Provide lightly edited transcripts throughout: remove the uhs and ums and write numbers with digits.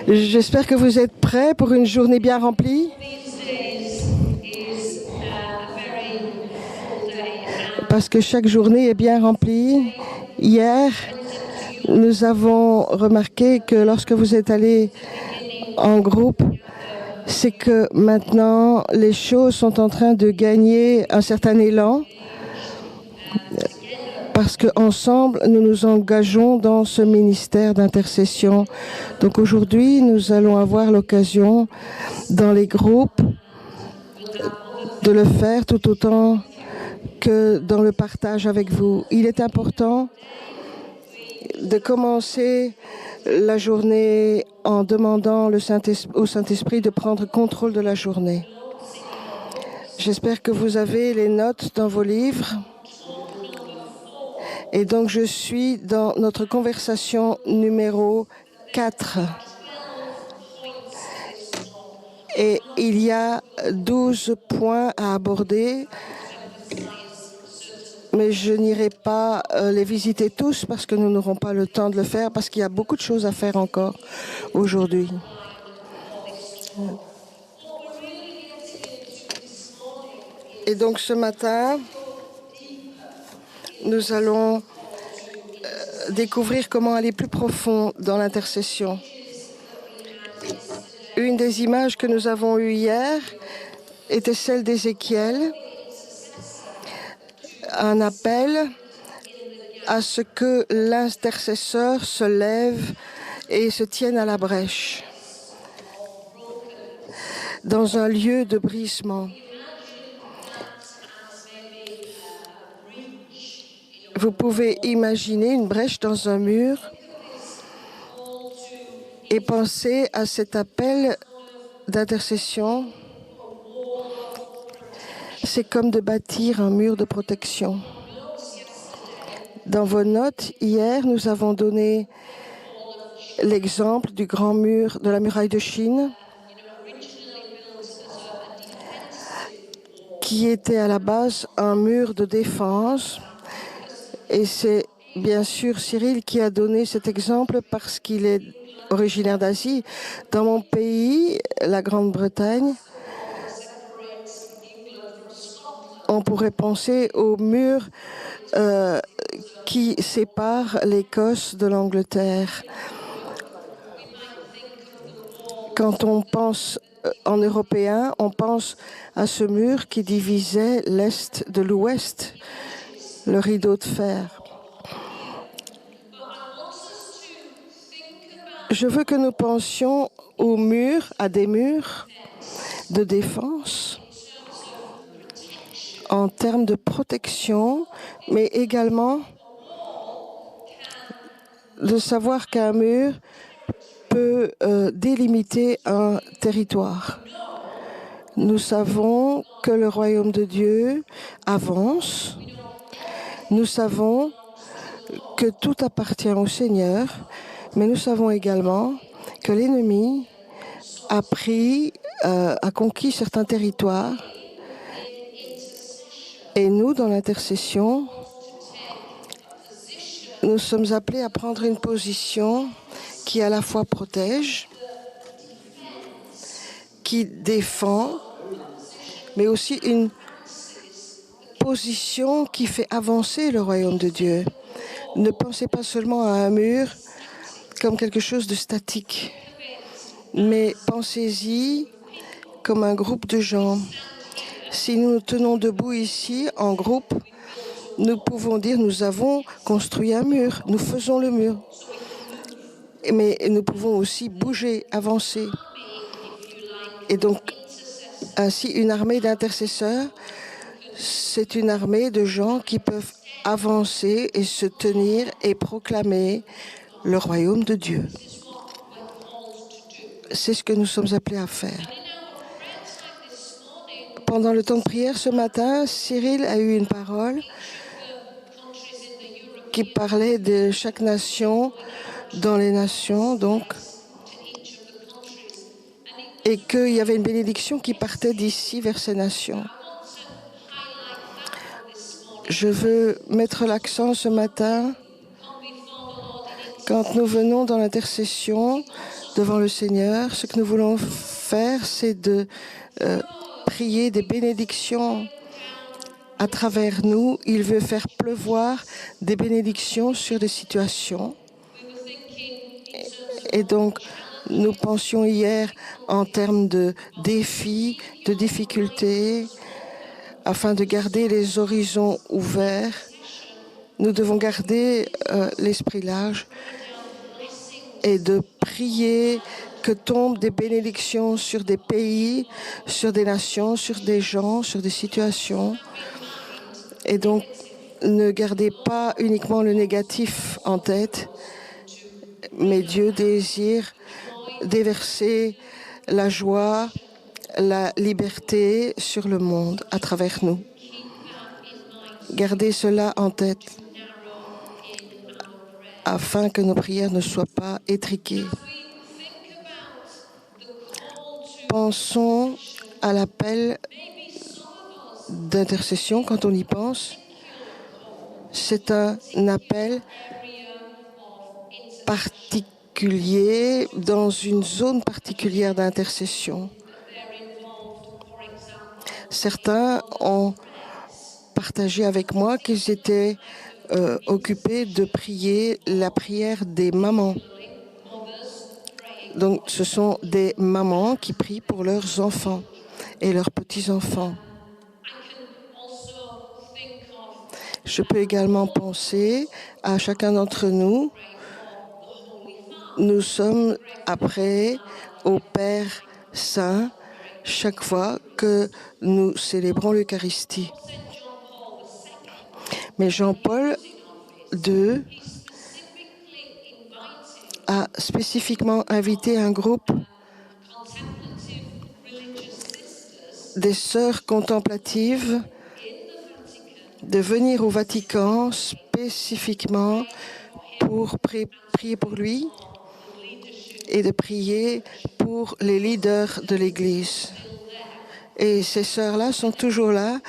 J'espère que vous êtes prêts pour une journée bien remplie. Parce que chaque journée est bien remplie. Hier, nous avons remarqué que lorsque vous êtes allés en groupe, c'est que maintenant les choses sont en train de gagner un certain élan parce qu'ensemble nous nous engageons dans ce ministère d'intercession. Donc aujourd'hui, nous allons avoir l'occasion dans les groupes de le faire tout autant que dans le partage avec vous. Il est important de commencer la journée en demandant au Saint-Esprit de prendre contrôle de la journée. J'espère que vous avez les notes dans vos livres. Et donc, je suis dans notre conversation numéro 4. Et il y a 12 points à aborder. Mais je n'irai pas les visiter tous parce que nous n'aurons pas le temps de le faire, parce qu'il y a beaucoup de choses à faire encore aujourd'hui. Et donc ce matin, nous allons découvrir comment aller plus profond dans l'intercession. Une des images que nous avons eues hier était celle d'Ézéchiel, un appel à ce que l'intercesseur se lève et se tienne à la brèche dans un lieu de brisement. Vous pouvez imaginer une brèche dans un mur et penser à cet appel d'intercession. C'est comme de bâtir un mur de protection. Dans vos notes, hier, nous avons donné l'exemple du grand mur de la muraille de Chine, qui était à la base un mur de défense. Et c'est bien sûr Cyril qui a donné cet exemple parce qu'il est originaire d'Asie. Dans mon pays, la Grande-Bretagne, on pourrait penser au mur qui sépare l'Écosse de l'Angleterre. Quand on pense en européen, on pense à ce mur qui divisait l'Est de l'Ouest, le rideau de fer. Je veux que nous pensions aux murs, à des murs de défense en termes de protection, mais également de savoir qu'un mur peut délimiter un territoire. Nous savons que le royaume de Dieu avance. Nous savons que tout appartient au Seigneur, mais nous savons également que l'ennemi a conquis certains territoires. Et nous, dans l'intercession, nous sommes appelés à prendre une position qui à la fois protège, qui défend, mais aussi une position qui fait avancer le royaume de Dieu. Ne pensez pas seulement à un mur comme quelque chose de statique, mais pensez-y comme un groupe de gens. Si nous nous tenons debout ici, en groupe, nous pouvons dire nous avons construit un mur, nous faisons le mur. Mais nous pouvons aussi bouger, avancer. Et donc, ainsi, une armée d'intercesseurs, c'est une armée de gens qui peuvent avancer et se tenir et proclamer le royaume de Dieu. C'est ce que nous sommes appelés à faire. Pendant le temps de prière ce matin, Cyril a eu une parole qui parlait de chaque nation dans les nations, donc, et qu'il y avait une bénédiction qui partait d'ici vers ces nations. Je veux mettre l'accent ce matin, quand nous venons dans l'intercession, devant le Seigneur, ce que nous voulons faire, c'est de prier des bénédictions à travers nous. Il veut faire pleuvoir des bénédictions sur des situations. Et donc, nous pensions hier en termes de défis, de difficultés, afin de garder les horizons ouverts. Nous devons garder l'esprit large et de prier que tombent des bénédictions sur des pays, sur des nations, sur des gens, sur des situations. Et donc, ne gardez pas uniquement le négatif en tête, mais Dieu désire déverser la joie, la liberté sur le monde à travers nous. Gardez cela en tête afin que nos prières ne soient pas étriquées. Pensons à l'appel d'intercession quand on y pense. C'est un appel particulier dans une zone particulière d'intercession. Certains ont partagé avec moi qu'ils étaient occupés de prier la prière des mamans. Donc, ce sont des mamans qui prient pour leurs enfants et leurs petits-enfants. Je peux également penser à chacun d'entre nous. Nous sommes après au Père Saint chaque fois que nous célébrons l'Eucharistie. Mais Jean-Paul II a spécifiquement invité un groupe des sœurs contemplatives de venir au Vatican spécifiquement pour prier pour lui et de prier pour les leaders de l'Église. Et ces sœurs-là sont toujours là.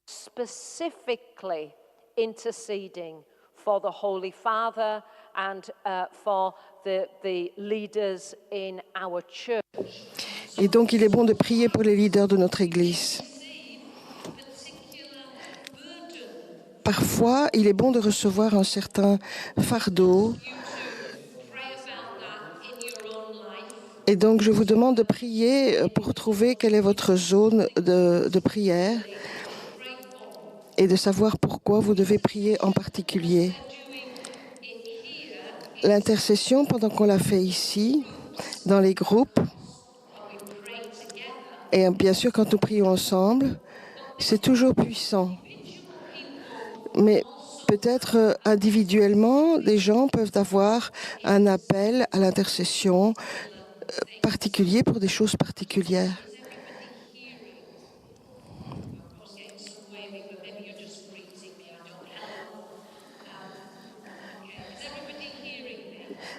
Specifically interceding for the Holy Father and for the leaders in our church. Et donc, il est bon de prier pour les leaders de notre Église. Parfois, il est bon de recevoir un certain fardeau. Et donc, je vous demande de prier pour trouver quelle est votre zone de prière et de savoir pourquoi vous devez prier en particulier. L'intercession, pendant qu'on l'a fait ici, dans les groupes, et bien sûr quand nous prions ensemble, c'est toujours puissant. Mais peut-être individuellement, des gens peuvent avoir un appel à l'intercession particulier pour des choses particulières.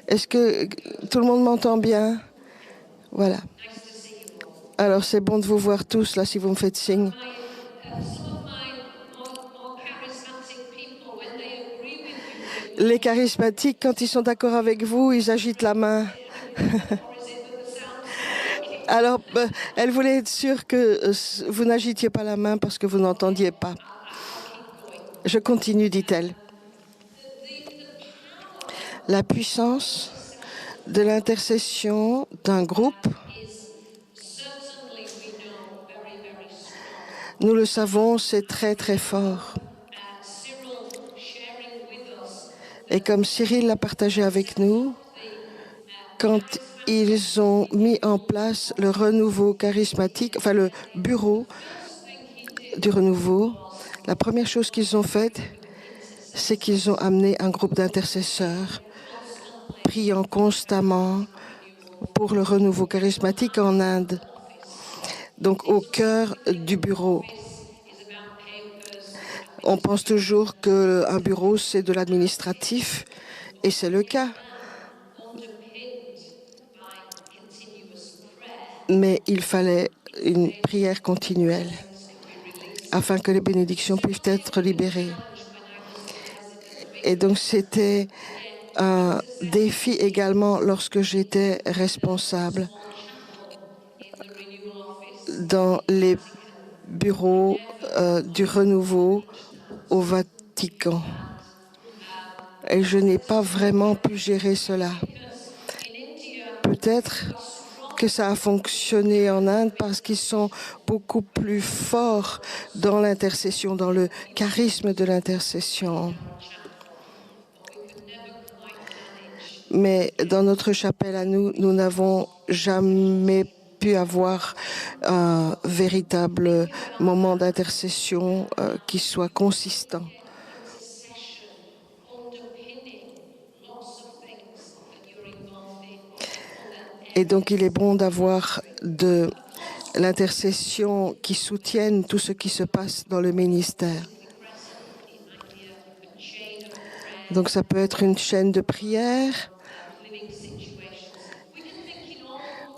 Est-ce que tout le monde m'entend bien? Voilà. Alors, c'est bon de vous voir tous, là, si vous me faites signe. Les charismatiques, quand ils sont d'accord avec vous, ils agitent la main. Alors, elle voulait être sûre que vous n'agitiez pas la main parce que vous n'entendiez pas. Je continue, dit-elle. La puissance de l'intercession d'un groupe, nous le savons, c'est très très fort. Et comme Cyril l'a partagé avec nous, quand ils ont mis en place le renouveau charismatique, enfin le bureau du renouveau, la première chose qu'ils ont faite, c'est qu'ils ont amené un groupe d'intercesseurs priant constamment pour le renouveau charismatique en Inde, donc au cœur du bureau. On pense toujours qu'un bureau, c'est de l'administratif, et c'est le cas. Mais il fallait une prière continuelle. afin que les bénédictions puissent être libérées. Et donc c'était un défi également lorsque j'étais responsable dans les bureaux du renouveau au Vatican. Et je n'ai pas vraiment pu gérer cela. Peut-être que ça a fonctionné en Inde parce qu'ils sont beaucoup plus forts dans l'intercession, dans le charisme de l'intercession. Mais dans notre chapelle à nous, nous n'avons jamais pu avoir un véritable moment d'intercession qui soit consistant. Et donc, il est bon d'avoir de l'intercession qui soutienne tout ce qui se passe dans le ministère. Donc, ça peut être une chaîne de prière.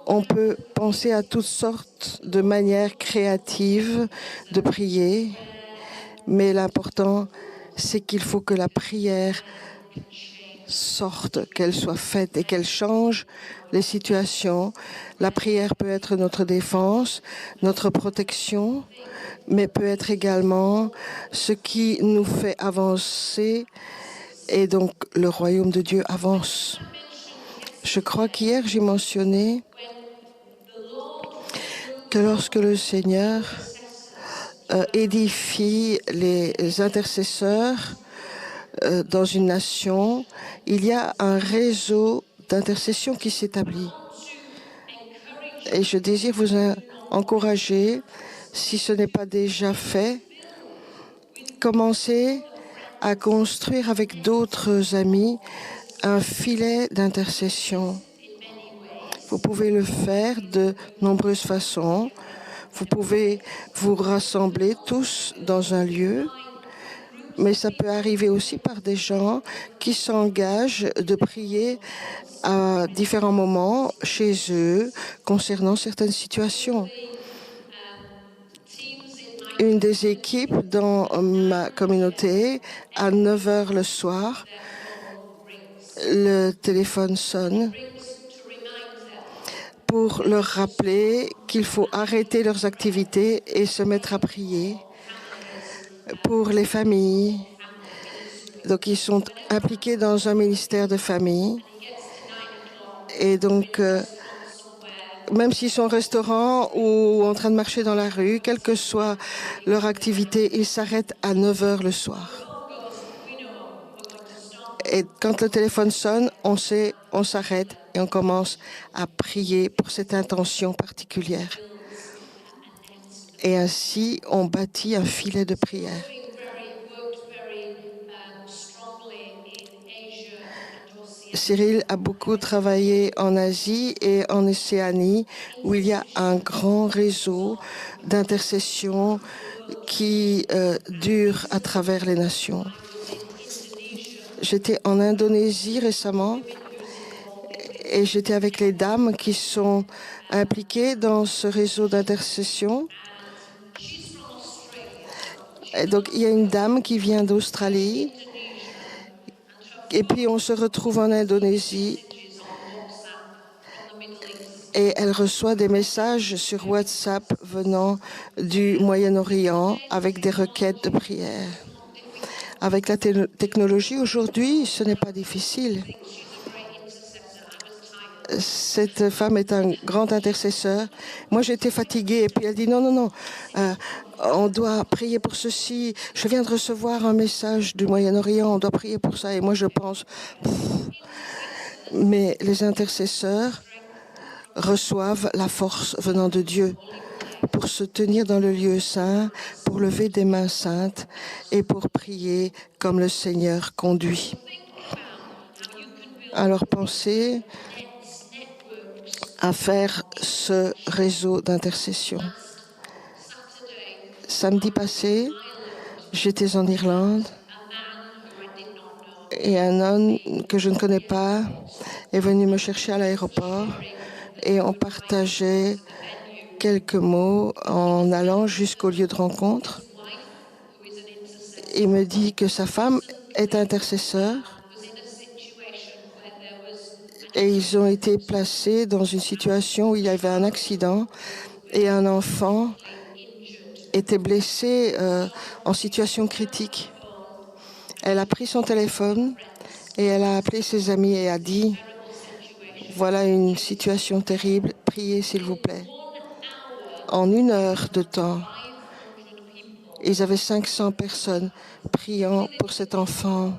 On peut penser à toutes sortes de manières créatives de prier, mais l'important, c'est qu'il faut que la prière sorte, qu'elle soit faite et qu'elle change les situations. La prière peut être notre défense, notre protection, mais peut être également ce qui nous fait avancer et donc le royaume de Dieu avance. Je crois qu'hier j'ai mentionné que lorsque le Seigneur édifie les intercesseurs dans une nation, il y a un réseau d'intercession qui s'établit. Et je désire vous encourager, si ce n'est pas déjà fait, commencez à construire avec d'autres amis un filet d'intercession. Vous pouvez le faire de nombreuses façons. Vous pouvez vous rassembler tous dans un lieu, mais ça peut arriver aussi par des gens qui s'engagent de prier à différents moments chez eux concernant certaines situations. Une des équipes dans ma communauté, à 9 h le soir, le téléphone sonne pour leur rappeler qu'il faut arrêter leurs activités et se mettre à prier pour les familles. Donc, ils sont impliqués dans un ministère de famille. Et donc, même s'ils sont au restaurant ou en train de marcher dans la rue, quelle que soit leur activité, ils s'arrêtent à 9 h le soir. Et quand le téléphone sonne, on sait, on s'arrête et on commence à prier pour cette intention particulière. Et ainsi, on bâtit un filet de prière. Cyril a beaucoup travaillé en Asie et en Océanie, où il y a un grand réseau d'intercession qui dure à travers les nations. J'étais en Indonésie récemment et j'étais avec les dames qui sont impliquées dans ce réseau d'intercession. Et donc, il y a une dame qui vient d'Australie et puis on se retrouve en Indonésie et elle reçoit des messages sur WhatsApp venant du Moyen-Orient avec des requêtes de prière. Avec la technologie aujourd'hui, ce n'est pas difficile. Cette femme est un grand intercesseur. Moi, j'étais fatiguée et puis elle dit non, on doit prier pour ceci. Je viens de recevoir un message du Moyen-Orient, on doit prier pour ça. Et moi, je pense, mais les intercesseurs reçoivent la force venant de Dieu pour se tenir dans le lieu saint, pour lever des mains saintes et pour prier comme le Seigneur conduit. Alors pensez à faire ce réseau d'intercession. Samedi passé, j'étais en Irlande et un homme que je ne connais pas est venu me chercher à l'aéroport et on partageait quelques mots en allant jusqu'au lieu de rencontre. Il me dit que sa femme est intercesseur et ils ont été placés dans une situation où il y avait un accident et un enfant était blessé en situation critique. Elle a pris son téléphone et elle a appelé ses amis et a dit « Voilà une situation terrible, priez s'il vous plaît ». En 1 heure de temps, ils avaient 500 personnes priant pour cet enfant,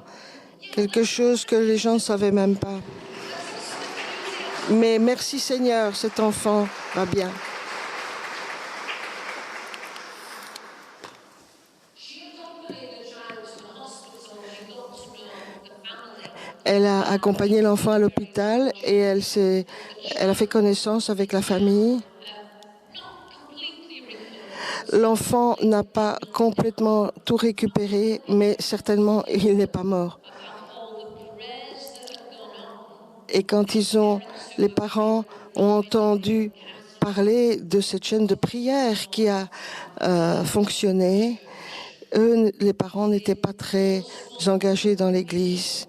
quelque chose que les gens ne savaient même pas. Mais merci Seigneur, cet enfant va bien. Elle a accompagné l'enfant à l'hôpital et elle a fait connaissance avec la famille. L'enfant n'a pas complètement tout récupéré, mais certainement il n'est pas mort. Et quand les parents ont entendu parler de cette chaîne de prière qui a fonctionné, eux, les parents n'étaient pas très engagés dans l'Église.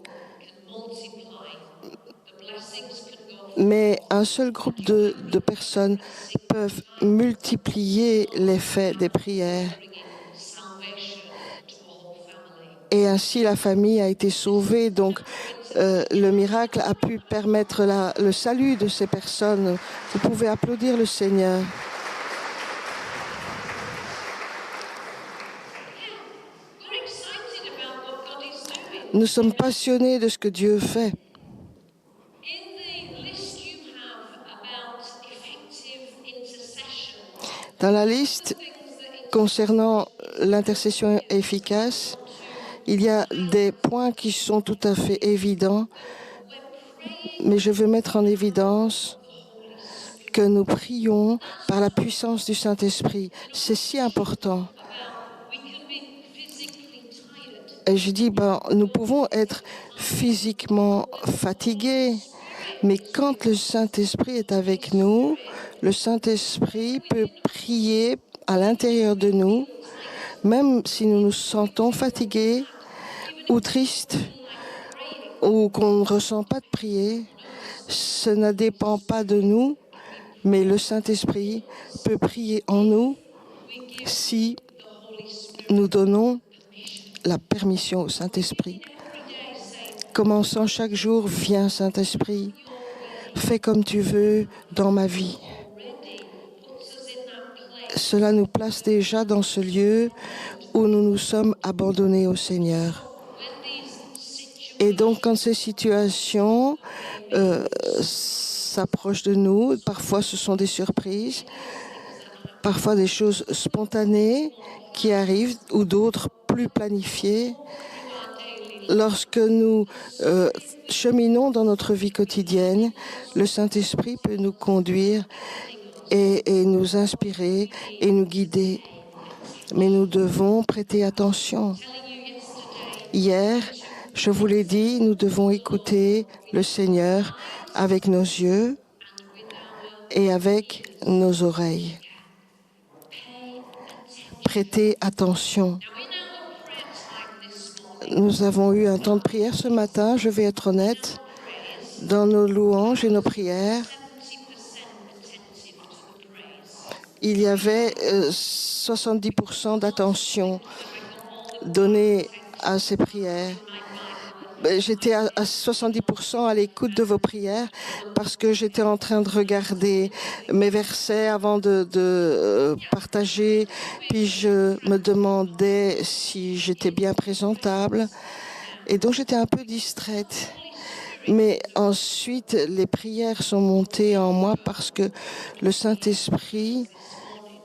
Mais un seul groupe de personnes peuvent multiplier l'effet des prières. Et ainsi, la famille a été sauvée. Donc, le miracle a pu permettre le salut de ces personnes. Vous pouvez applaudir le Seigneur. Nous sommes passionnés de ce que Dieu fait. Dans la liste concernant l'intercession efficace, il y a des points qui sont tout à fait évidents, mais je veux mettre en évidence que nous prions par la puissance du Saint-Esprit. C'est si important. Et je dis, nous pouvons être physiquement fatigués, mais quand le Saint-Esprit est avec nous, le Saint-Esprit peut prier à l'intérieur de nous, même si nous nous sentons fatigués ou tristes, ou qu'on ne ressent pas de prier. Ce ne dépend pas de nous, mais le Saint-Esprit peut prier en nous si nous donnons la permission au Saint-Esprit. Commençons chaque jour, viens Saint-Esprit, fais comme tu veux dans ma vie. Cela nous place déjà dans ce lieu où nous nous sommes abandonnés au Seigneur. Et donc, quand ces situations s'approchent de nous, parfois ce sont des surprises, parfois des choses spontanées qui arrivent ou d'autres plus planifiées. Lorsque nous cheminons dans notre vie quotidienne, le Saint-Esprit peut nous conduire et nous inspirer et nous guider. Mais nous devons prêter attention. Hier, je vous l'ai dit, nous devons écouter le Seigneur avec nos yeux et avec nos oreilles. Prêtez attention. Nous avons eu un temps de prière ce matin, je vais être honnête, dans nos louanges et nos prières. Il y avait 70% d'attention donnée à ces prières. J'étais à 70% à l'écoute de vos prières parce que j'étais en train de regarder mes versets avant de partager. Puis je me demandais si j'étais bien présentable. Et donc j'étais un peu distraite. Mais ensuite, les prières sont montées en moi parce que le Saint-Esprit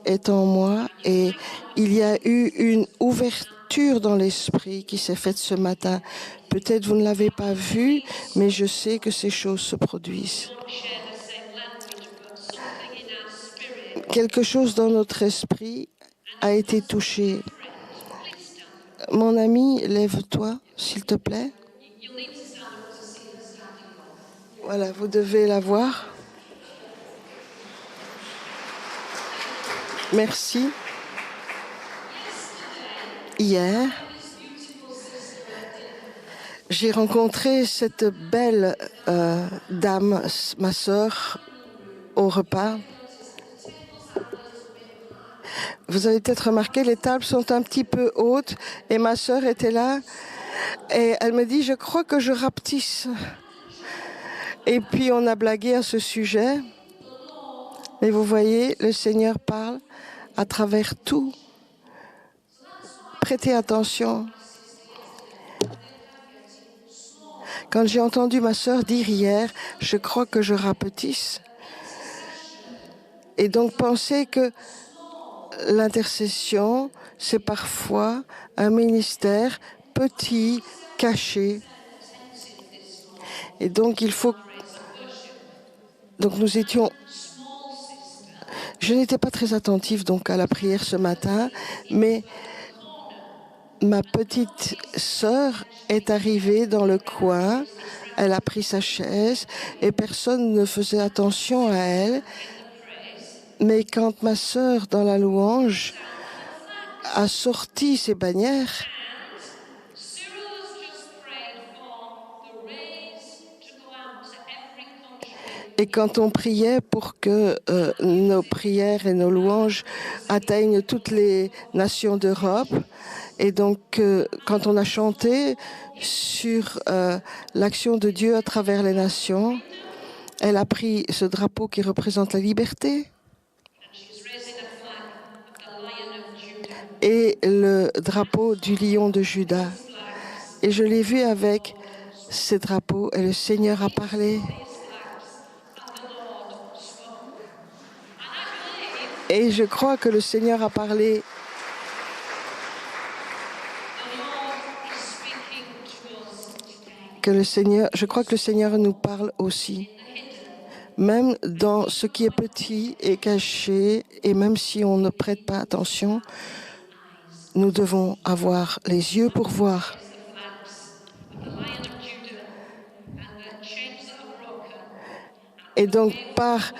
est en moi et il y a eu une ouverture dans l'esprit qui s'est faite ce matin. Peut-être vous ne l'avez pas vu, mais je sais que ces choses se produisent. Quelque chose dans notre esprit a été touché. Mon ami, lève-toi, s'il te plaît. Voilà, vous devez la voir. Merci. Hier, j'ai rencontré cette belle dame, ma sœur, au repas. Vous avez peut-être remarqué, les tables sont un petit peu hautes et ma sœur était là et elle me dit, je crois que je rapetisse. Et puis on a blagué à ce sujet. Mais vous voyez, le Seigneur parle à travers tout. Prêtez attention. Quand j'ai entendu ma sœur dire hier, je crois que je rapetisse. Et donc pensez que l'intercession, c'est parfois un ministère petit, caché. Et donc il faut... Donc nous étions... Je n'étais pas très attentive donc à la prière ce matin, mais ma petite sœur est arrivée dans le coin, elle a pris sa chaise et personne ne faisait attention à elle. Mais quand ma sœur, dans la louange, a sorti ses bannières, et quand on priait pour que nos prières et nos louanges atteignent toutes les nations d'Europe, et donc quand on a chanté sur l'action de Dieu à travers les nations, elle a pris ce drapeau qui représente la liberté et le drapeau du lion de Juda. Et je l'ai vu avec ces drapeaux et le Seigneur a parlé. Et je crois que le Seigneur a parlé. Je crois que le Seigneur nous parle aussi. Même dans ce qui est petit et caché, et même si on ne prête pas attention, nous devons avoir les yeux pour voir. Et donc, par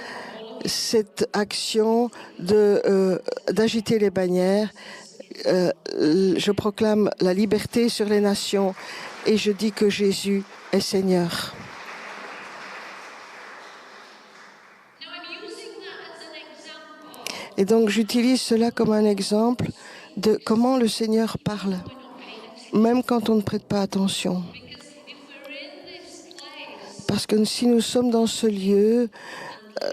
cette action d'agiter les bannières, je proclame la liberté sur les nations et je dis que Jésus est Seigneur. Et donc j'utilise cela comme un exemple de comment le Seigneur parle, même quand on ne prête pas attention. Parce que si nous sommes dans ce lieu,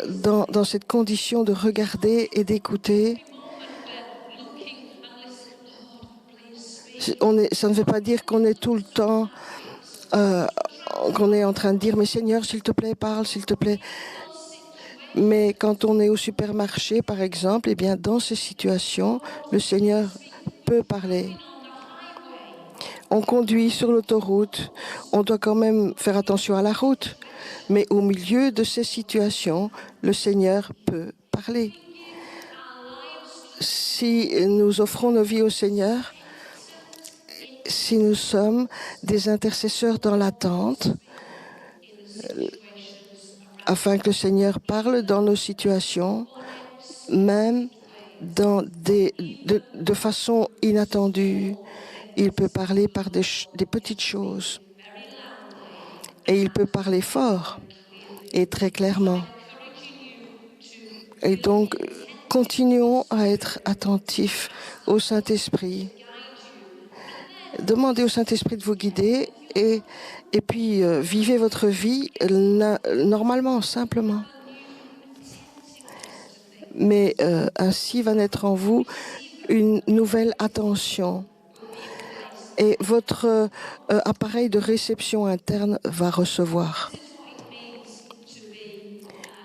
dans cette condition de regarder et d'écouter, ça ne veut pas dire qu'on est tout le temps, qu'on est en train de dire « Mais Seigneur, s'il te plaît, parle, s'il te plaît ». Mais quand on est au supermarché, par exemple, eh bien, dans ces situations, le Seigneur peut parler. On conduit sur l'autoroute, on doit quand même faire attention à la route. Mais au milieu de ces situations, le Seigneur peut parler. Si nous offrons nos vies au Seigneur, si nous sommes des intercesseurs dans l'attente, afin que le Seigneur parle dans nos situations, même de façon inattendue. Il peut parler par des petites choses. Et il peut parler fort et très clairement. Et donc, continuons à être attentifs au Saint-Esprit. Demandez au Saint-Esprit de vous guider et puis vivez votre vie normalement, simplement. Mais ainsi va naître en vous une nouvelle attention. Et votre appareil de réception interne va recevoir.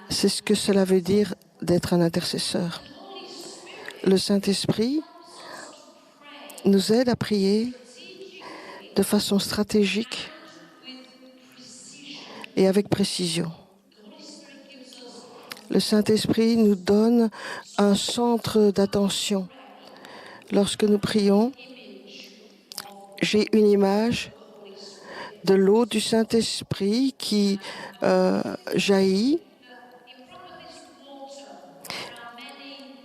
C'est ce que cela veut dire d'être un intercesseur. Le Saint-Esprit nous aide à prier de façon stratégique et avec précision. Le Saint-Esprit nous donne un centre d'attention. Lorsque nous prions, j'ai une image de l'eau du Saint-Esprit qui jaillit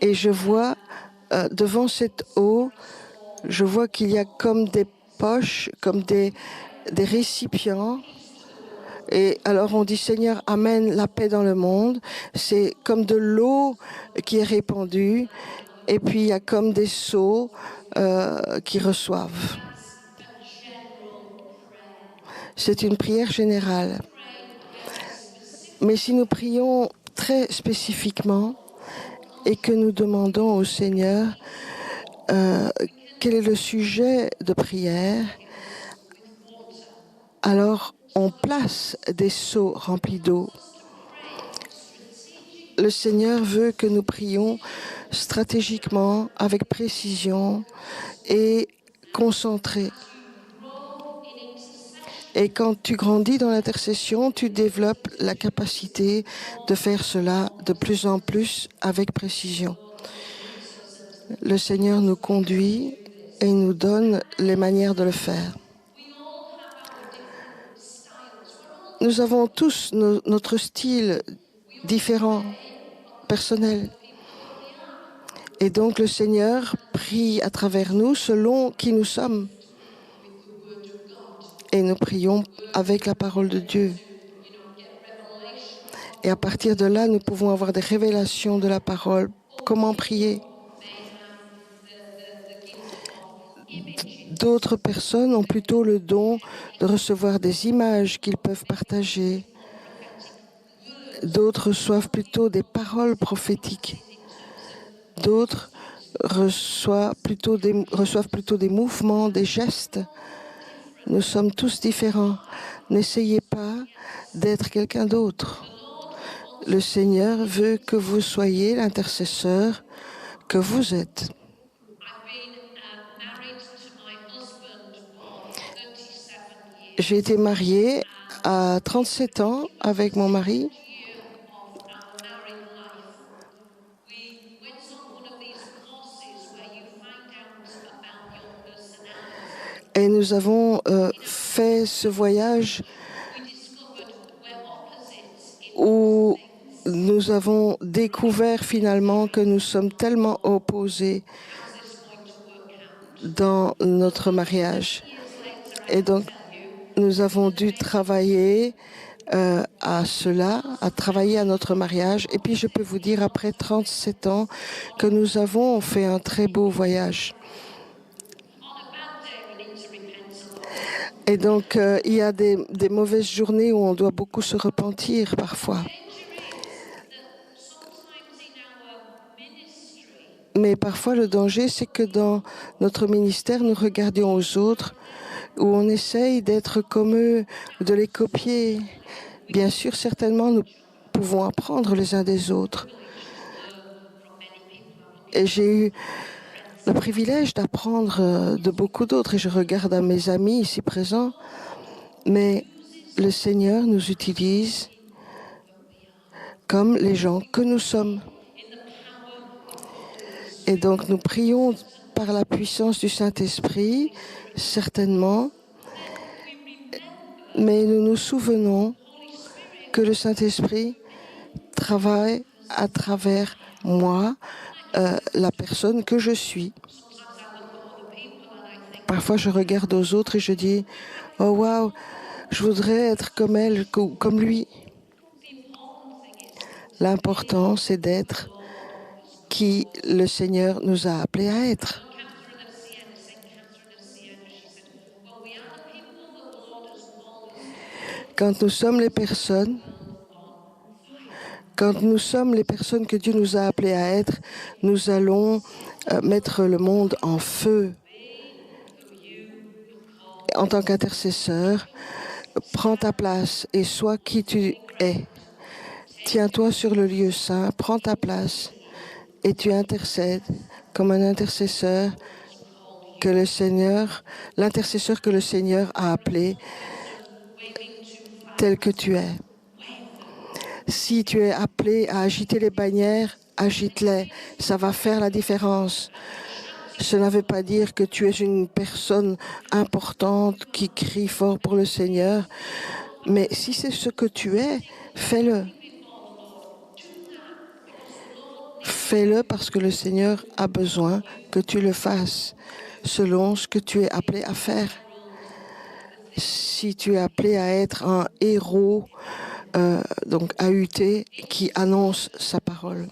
et je vois devant cette eau, je vois qu'il y a comme des poches, comme des des récipients. Et alors on dit, Seigneur, amène la paix dans le monde. C'est comme de l'eau qui est répandue. Et puis il y a comme des seaux qui reçoivent. C'est une prière générale. Mais si nous prions très spécifiquement et que nous demandons au Seigneur quel est le sujet de prière, alors on place des seaux remplis d'eau. Le Seigneur veut que nous prions stratégiquement, avec précision et concentrés. Et quand tu grandis dans l'intercession, tu développes la capacité de faire cela de plus en plus avec précision. Le Seigneur nous conduit et nous donne les manières de le faire. Nous avons tous notre style différent, personnel. Et donc le Seigneur prie à travers nous selon qui nous sommes. Et nous prions avec la parole de Dieu. Et à partir de là, nous pouvons avoir des révélations de la parole. Comment prier? D'autres personnes ont plutôt le don de recevoir des images qu'ils peuvent partager. D'autres reçoivent plutôt des paroles prophétiques. D'autres reçoivent plutôt des mouvements, des gestes. Nous sommes tous différents. N'essayez pas d'être quelqu'un d'autre. Le Seigneur veut que vous soyez l'intercesseur que vous êtes. J'ai été mariée à 37 ans avec mon mari. Et nous avons fait ce voyage où nous avons découvert finalement que nous sommes tellement opposés dans notre mariage. Et donc, nous avons dû travailler à cela, à travailler à notre mariage. Et puis, je peux vous dire, après 37 ans, que nous avons fait un très beau voyage. Et donc, il y a des mauvaises journées où on doit beaucoup se repentir parfois. Mais parfois, le danger, c'est que dans notre ministère, nous regardions aux autres, où on essaye d'être comme eux, de les copier. Bien sûr, certainement, nous pouvons apprendre les uns des autres. Et j'ai eu le privilège d'apprendre de beaucoup d'autres, et je regarde à mes amis ici présents, mais le Seigneur nous utilise comme les gens que nous sommes. Et donc nous prions par la puissance du Saint-Esprit, certainement, mais nous nous souvenons que le Saint-Esprit travaille à travers moi, la personne que je suis. Parfois, je regarde aux autres et je dis « Oh, waouh, je voudrais être comme elle, comme lui. » L'important, c'est d'être qui le Seigneur nous a appelés à être. Quand nous sommes les personnes que Dieu nous a appelés à être, nous allons mettre le monde en feu. En tant qu'intercesseur, prends ta place et sois qui tu es. Tiens-toi sur le lieu saint, prends ta place et tu intercèdes comme un intercesseur que le Seigneur, l'intercesseur que le Seigneur a appelé tel que tu es. Si tu es appelé à agiter les bannières, agite-les. Ça va faire la différence. Cela ne veut pas dire que tu es une personne importante qui crie fort pour le Seigneur, mais si c'est ce que tu es, fais-le. Fais-le parce que le Seigneur a besoin que tu le fasses selon ce que tu es appelé à faire. si tu es appelé à être un héros, donc AUT, qui annonce sa parole.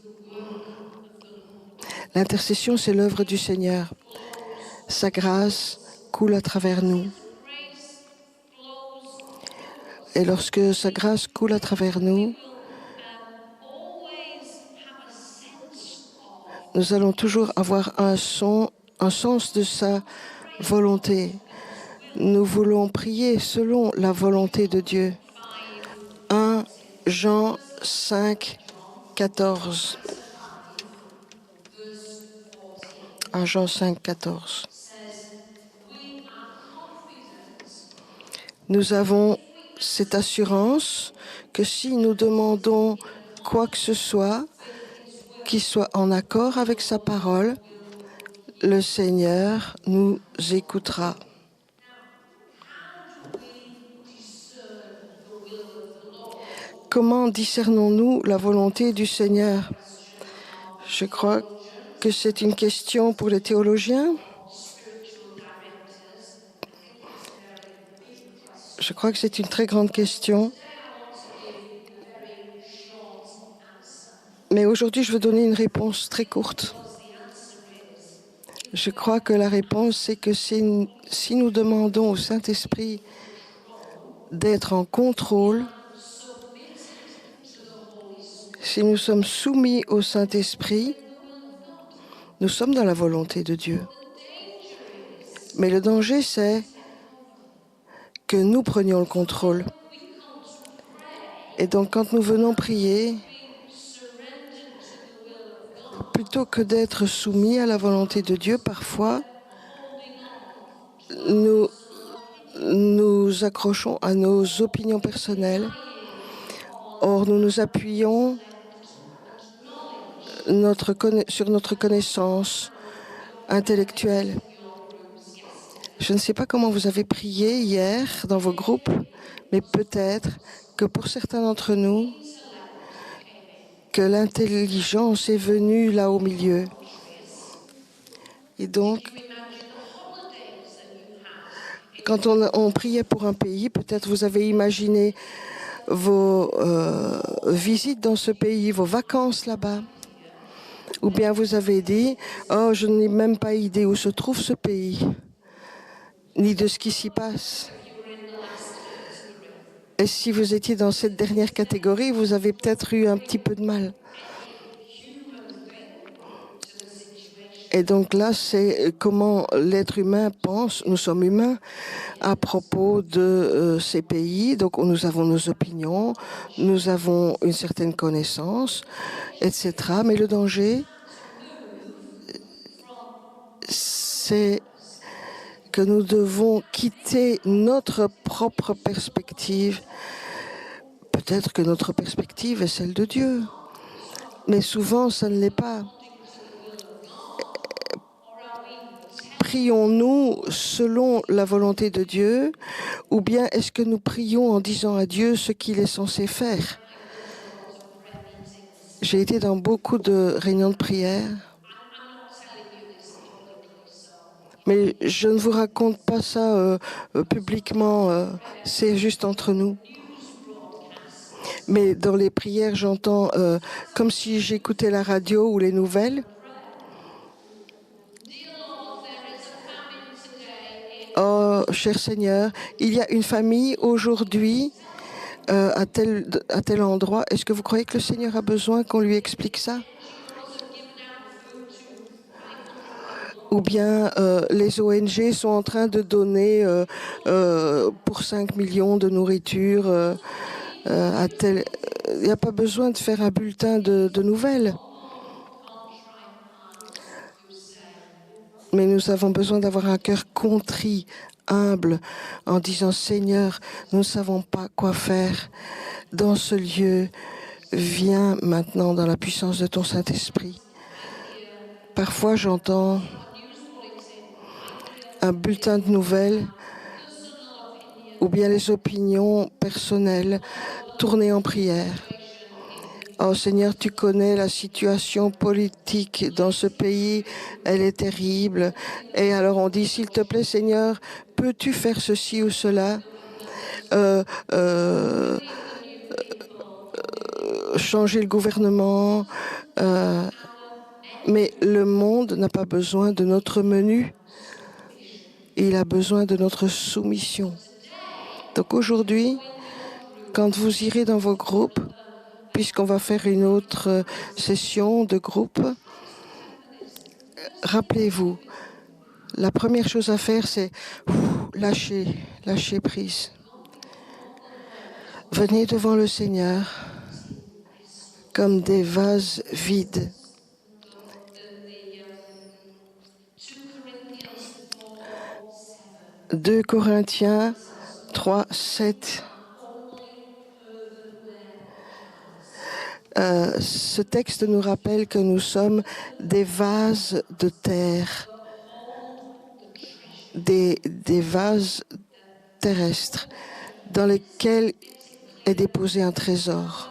L'intercession, c'est l'œuvre du Seigneur. Sa grâce coule à travers nous. Et lorsque sa grâce coule à travers nous, nous allons toujours avoir un sens de sa volonté. Nous voulons prier selon la volonté de Dieu. 1 Jean 5, 14. 1 Jean 5, 14. Nous avons cette assurance que si nous demandons quoi que ce soit qui soit en accord avec sa parole, le Seigneur nous écoutera. Comment discernons-nous la volonté du Seigneur? Je crois que c'est une question pour les théologiens. Je crois que c'est une très grande question. Mais aujourd'hui, je veux donner une réponse très courte. Je crois que la réponse, c'est que si nous demandons au Saint-Esprit d'être en contrôle, si nous sommes soumis au Saint-Esprit, nous sommes dans la volonté de Dieu. Mais le danger, c'est que nous prenions le contrôle. Et donc, quand nous venons prier, plutôt que d'être soumis à la volonté de Dieu, parfois, nous nous accrochons à nos opinions personnelles. Or, nous nous appuyons sur notre connaissance intellectuelle. Je ne sais pas comment vous avez prié hier dans vos groupes, mais peut-être que pour certains d'entre nous, que l'intelligence est venue là au milieu. Et donc, quand on priait pour un pays, peut-être vous avez imaginé vos visites dans ce pays, vos vacances là-bas. Ou bien vous avez dit, oh, je n'ai même pas idée où se trouve ce pays, ni de ce qui s'y passe. Et si vous étiez dans cette dernière catégorie, vous avez peut-être eu un petit peu de mal. Et donc là, c'est comment l'être humain pense, nous sommes humains, à propos de ces pays. Donc nous avons nos opinions, nous avons une certaine connaissance, etc. Mais le danger, c'est que nous devons quitter notre propre perspective. Peut-être que notre perspective est celle de Dieu, mais souvent, ça ne l'est pas. Prions-nous selon la volonté de Dieu, ou bien est-ce que nous prions en disant à Dieu ce qu'il est censé faire? J'ai été dans beaucoup de réunions de prière, mais je ne vous raconte pas ça publiquement, c'est juste entre nous. Mais dans les prières, j'entends comme si j'écoutais la radio ou les nouvelles. Oh, cher Seigneur, il y a une famille aujourd'hui à tel endroit. Est-ce que vous croyez que le Seigneur a besoin qu'on lui explique ça? Ou bien les ONG sont en train de donner pour 5 millions de nourriture à tel... Il n'y a pas besoin de faire un bulletin de nouvelles. Mais nous avons besoin d'avoir un cœur contrit, humble, en disant « Seigneur, nous ne savons pas quoi faire dans ce lieu. Viens maintenant dans la puissance de ton Saint-Esprit. » Parfois, j'entends un bulletin de nouvelles ou bien les opinions personnelles tournées en prière. Oh Seigneur, tu connais la situation politique dans ce pays, elle est terrible. Et alors on dit, s'il te plaît Seigneur, peux-tu faire ceci ou cela? changer le gouvernement. Mais le monde n'a pas besoin de notre menu. Il a besoin de notre soumission. Donc aujourd'hui, quand vous irez dans vos groupes, puisqu'on va faire une autre session de groupe, rappelez-vous, la première chose à faire, c'est lâcher prise. Venez devant le Seigneur comme des vases vides. « 2 Corinthiens 3, 7. Ce texte nous rappelle que nous sommes des vases de terre, des vases terrestres dans lesquels est déposé un trésor.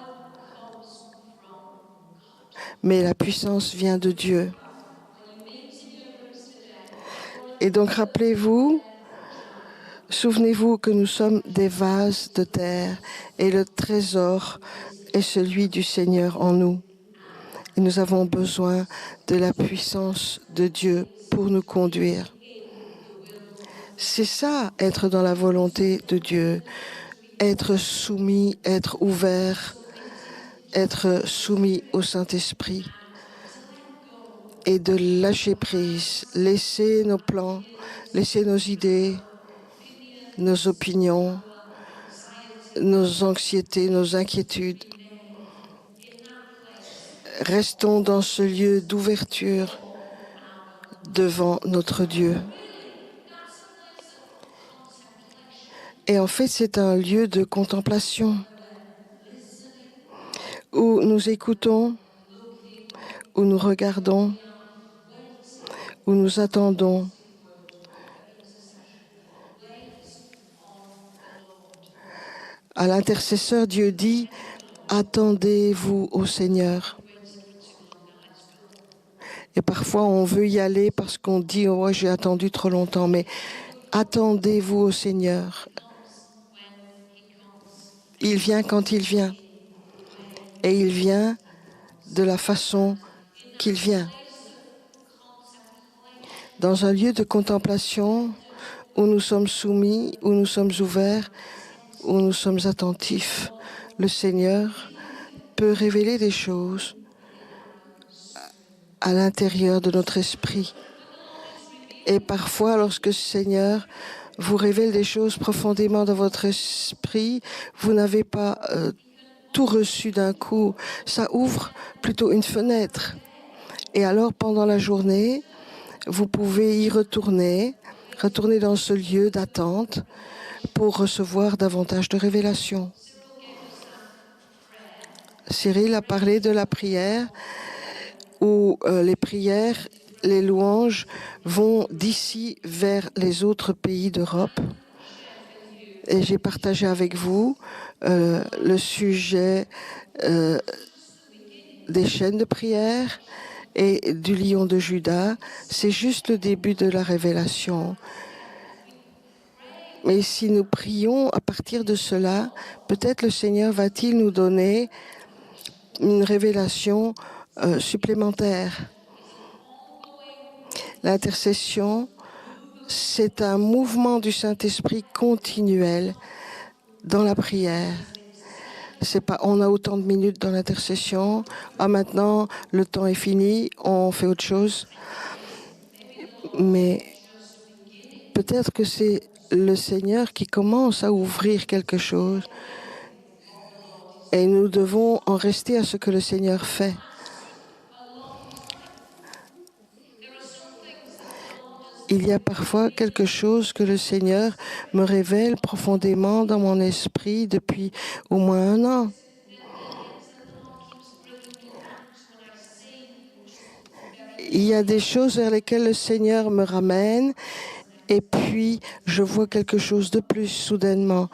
Mais la puissance vient de Dieu. Et donc rappelez-vous, souvenez-vous que nous sommes des vases de terre et le trésor est celui du Seigneur en nous. Et nous avons besoin de la puissance de Dieu pour nous conduire. C'est ça, être dans la volonté de Dieu, être soumis, être ouvert, être soumis au Saint-Esprit et de lâcher prise, laisser nos plans, laisser nos idées, nos opinions, nos anxiétés, nos inquiétudes. Restons dans ce lieu d'ouverture devant notre Dieu. Et en fait, c'est un lieu de contemplation où nous écoutons, où nous regardons, où nous attendons. À l'intercesseur, Dieu dit, attendez-vous au Seigneur. Et parfois, on veut y aller parce qu'on dit, oh, j'ai attendu trop longtemps, mais attendez-vous au Seigneur. Il vient quand il vient. Et il vient de la façon qu'il vient. Dans un lieu de contemplation où nous sommes soumis, où nous sommes ouverts, où nous sommes attentifs, le Seigneur peut révéler des choses à l'intérieur de notre esprit. Et parfois, lorsque le Seigneur vous révèle des choses profondément dans votre esprit, vous n'avez pas tout reçu d'un coup. Ça ouvre plutôt une fenêtre. Et alors, pendant la journée, vous pouvez y retourner dans ce lieu d'attente pour recevoir davantage de révélations. Cyril a parlé de la prière où les prières, les louanges vont d'ici vers les autres pays d'Europe. Et j'ai partagé avec vous le sujet des chaînes de prière et du lion de Juda. C'est juste le début de la révélation. Mais si nous prions à partir de cela, peut-être le Seigneur va-t-il nous donner une révélation supplémentaire. L'intercession, c'est un mouvement du Saint-Esprit continuel dans la prière. C'est pas, on a autant de minutes dans l'intercession. Ah, maintenant, le temps est fini, on fait autre chose. Mais peut-être que c'est le Seigneur qui commence à ouvrir quelque chose. Et nous devons en rester à ce que le Seigneur fait. Il y a parfois quelque chose que le Seigneur me révèle profondément dans mon esprit depuis au moins 1 an. Il y a des choses vers lesquelles le Seigneur me ramène et puis je vois quelque chose de plus soudainement.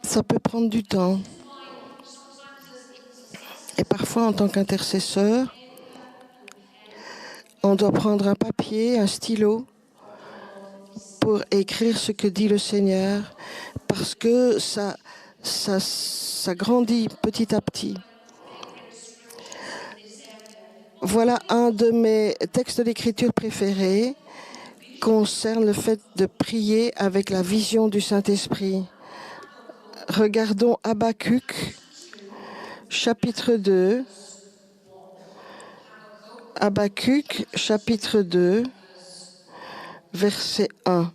Ça peut prendre du temps. Et parfois, en tant qu'intercesseur, on doit prendre un papier, un stylo, pour écrire ce que dit le Seigneur, parce que ça grandit petit à petit. Voilà un de mes textes d'écriture préférés concerne le fait de prier avec la vision du Saint-Esprit. Regardons Habakkuk, chapitre 2. Habakkuk, chapitre 2, verset 1.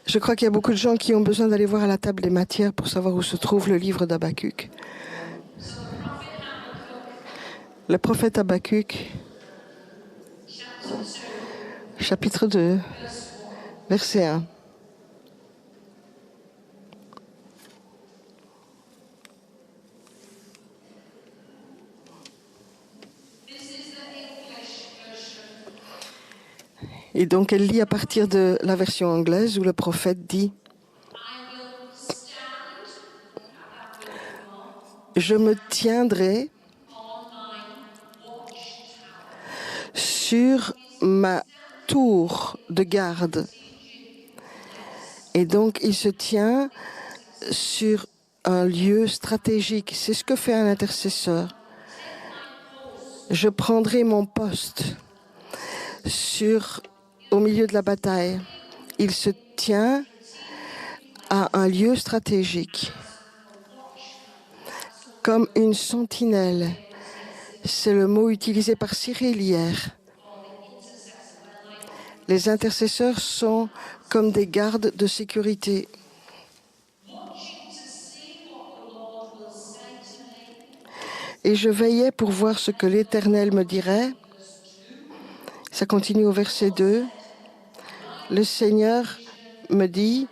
Je crois qu'il y a beaucoup de gens qui ont besoin d'aller voir à la table des matières pour savoir où se trouve le livre d'Habakkuk. Le prophète Habakkuk, chapitre 2, verset 1. Et donc elle lit à partir de la version anglaise où le prophète dit « Je me tiendrai sur ma tour de garde. » Et donc il se tient sur un lieu stratégique. C'est ce que fait un intercesseur. Je prendrai mon poste au milieu de la bataille. Il se tient à un lieu stratégique, comme une sentinelle. C'est le mot utilisé par Cyril hier. Les intercesseurs sont comme des gardes de sécurité. Et je veillais pour voir ce que l'Éternel me dirait. Ça continue au verset 2. Le Seigneur me dit,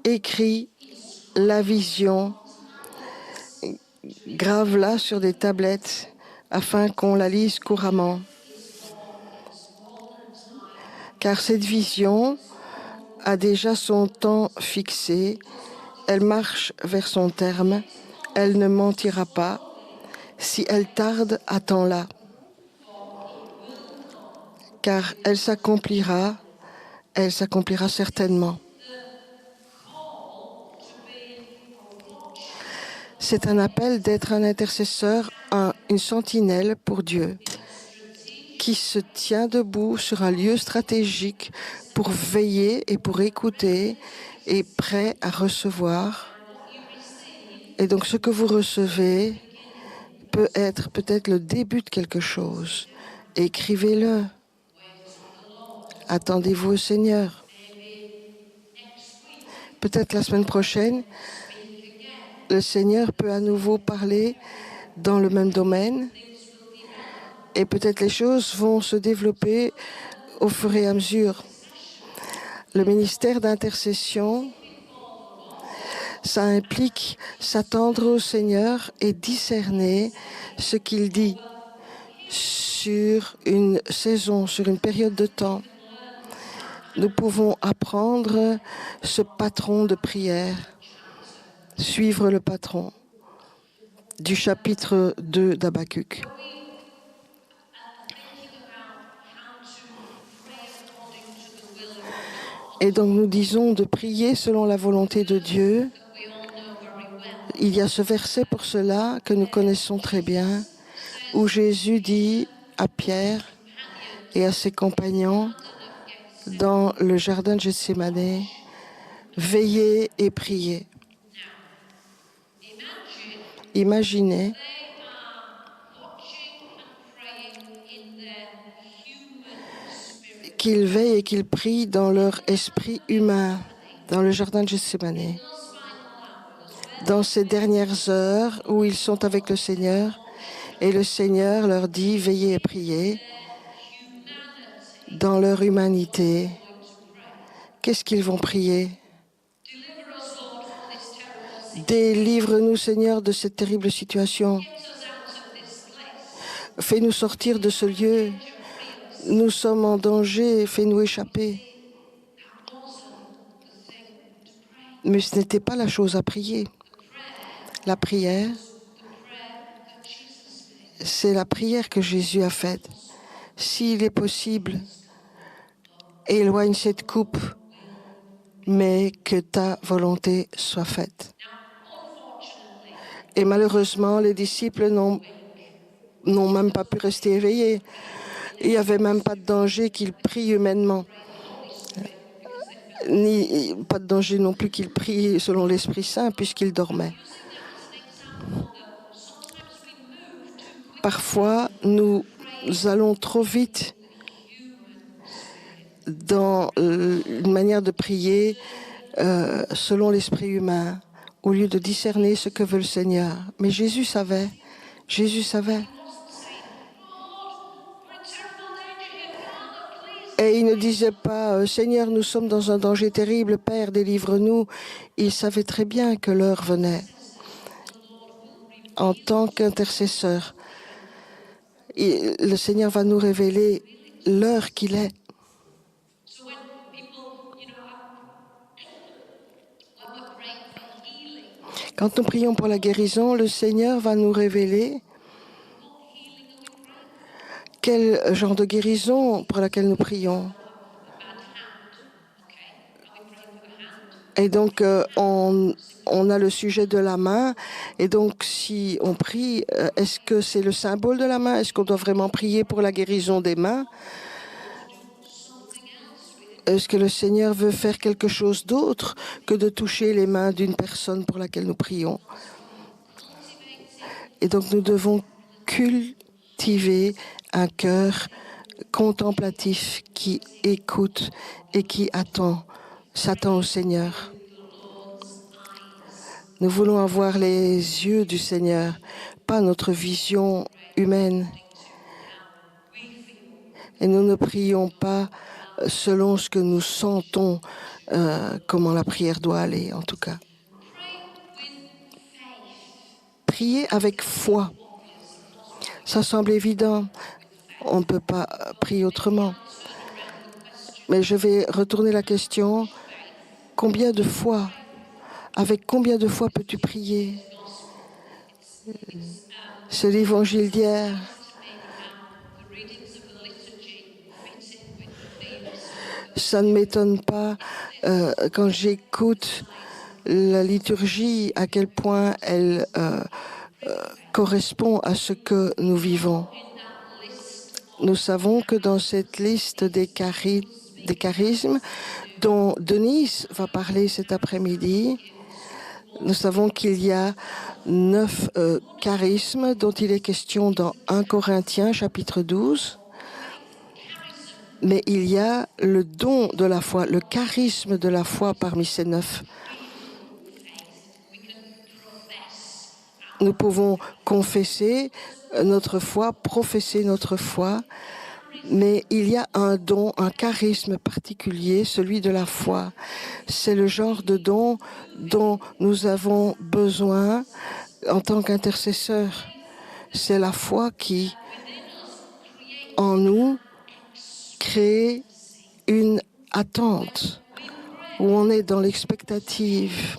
écris la vision, grave-la sur des tablettes afin qu'on la lise couramment. Car cette vision a déjà son temps fixé, elle marche vers son terme, elle ne mentira pas. Si elle tarde, attends-la, car elle s'accomplira certainement. C'est un appel d'être un intercesseur, une sentinelle pour Dieu, qui se tient debout sur un lieu stratégique pour veiller et pour écouter et prêt à recevoir. Et donc ce que vous recevez peut être peut-être le début de quelque chose. Écrivez-le. Attendez-vous au Seigneur. Peut-être la semaine prochaine, le Seigneur peut à nouveau parler dans le même domaine et peut-être les choses vont se développer au fur et à mesure. Le ministère d'intercession, ça implique s'attendre au Seigneur et discerner ce qu'il dit sur une saison, sur une période de temps. Nous pouvons apprendre ce patron de prière, suivre le patron du chapitre 2 d'Habakkuk. Et donc nous disons de prier selon la volonté de Dieu. Il y a ce verset pour cela que nous connaissons très bien, où Jésus dit à Pierre et à ses compagnons dans le jardin de Gethsémane, veillez et priez. Imaginez qu'ils veillent et qu'ils prient dans leur esprit humain, dans le jardin de Gethsémane. Dans ces dernières heures où ils sont avec le Seigneur, et le Seigneur leur dit, veillez et priez, dans leur humanité. Qu'est-ce qu'ils vont prier? Délivre-nous, Seigneur, de cette terrible situation. Fais-nous sortir de ce lieu. Nous sommes en danger, fais-nous échapper. Mais ce n'était pas la chose à prier. La prière, c'est la prière que Jésus a faite. S'il est possible, éloigne cette coupe, mais que ta volonté soit faite. Et malheureusement, les disciples n'ont même pas pu rester éveillés. Il n'y avait même pas de danger qu'ils prient humainement, ni pas de danger non plus qu'ils prient selon l'Esprit Saint, puisqu'ils dormaient. Parfois, nous allons trop vite dans une manière de prier selon l'esprit humain, au lieu de discerner ce que veut le Seigneur. Mais Jésus savait. Jésus savait. Et il ne disait pas, Seigneur, nous sommes dans un danger terrible, Père, délivre-nous. Il savait très bien que l'heure venait. En tant qu'intercesseur, le Seigneur va nous révéler l'heure qu'il est. Quand nous prions pour la guérison, le Seigneur va nous révéler quel genre de guérison pour laquelle nous prions. Et donc, on a le sujet de la main. Et donc, si on prie, est-ce que c'est le symbole de la main? Est-ce qu'on doit vraiment prier pour la guérison des mains? Est-ce que le Seigneur veut faire quelque chose d'autre que de toucher les mains d'une personne pour laquelle nous prions? Et donc, nous devons cultiver un cœur contemplatif qui écoute et qui s'attend au Seigneur. Nous voulons avoir les yeux du Seigneur, pas notre vision humaine. Et nous ne prions pas selon ce que nous sentons, comment la prière doit aller, en tout cas. Prier avec foi. Ça semble évident. On ne peut pas prier autrement. Mais je vais retourner la question. Combien de fois, avec combien de foi peux-tu prier? C'est l'évangile d'hier. Ça ne m'étonne pas quand j'écoute la liturgie, à quel point elle correspond à ce que nous vivons. Nous savons que dans cette liste des charismes dont Denise va parler cet après-midi, nous savons qu'il y a 9 charismes dont il est question dans 1 Corinthiens chapitre 12. Mais il y a le don de la foi, le charisme de la foi parmi ces 9. Nous pouvons confesser notre foi, professer notre foi, mais il y a un don, un charisme particulier, celui de la foi. C'est le genre de don dont nous avons besoin en tant qu'intercesseurs. C'est la foi qui, en nous, crée une attente, où on est dans l'expectative.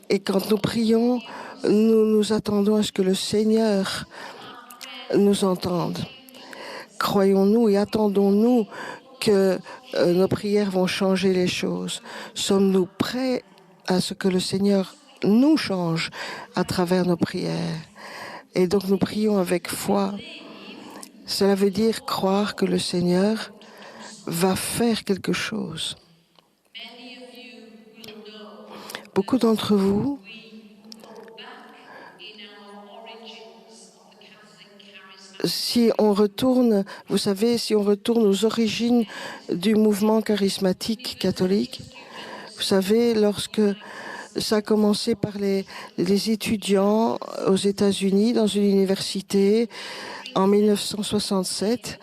Et quand nous prions, nous nous attendons à ce que le Seigneur nous entende. Croyons-nous et attendons-nous que nos prières vont changer les choses? Sommes-nous prêts à ce que le Seigneur nous change à travers nos prières? Et donc nous prions avec foi. Cela veut dire croire que le Seigneur va faire quelque chose. Beaucoup d'entre vous, si on retourne, vous savez, si on retourne aux origines du mouvement charismatique catholique, vous savez, lorsque ça a commencé par les étudiants aux États-Unis, dans une université, en 1967,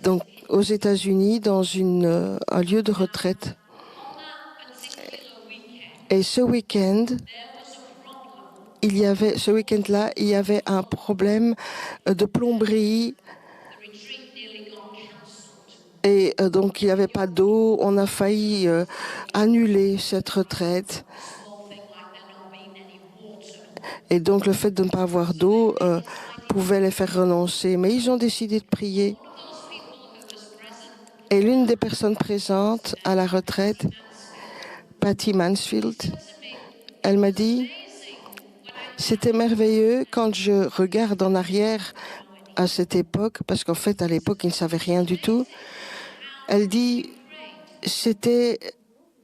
donc aux États-Unis, dans un lieu de retraite. Et ce week-end, là il y avait un problème de plomberie Et donc, il n'y avait pas d'eau. On a failli annuler cette retraite. Et donc, le fait de ne pas avoir d'eau pouvait les faire renoncer. Mais ils ont décidé de prier. Et l'une des personnes présentes à la retraite, Patty Mansfield, elle m'a dit, c'était merveilleux quand je regarde en arrière à cette époque, parce qu'en fait, à l'époque, ils ne savaient rien du tout. Elle dit, c'était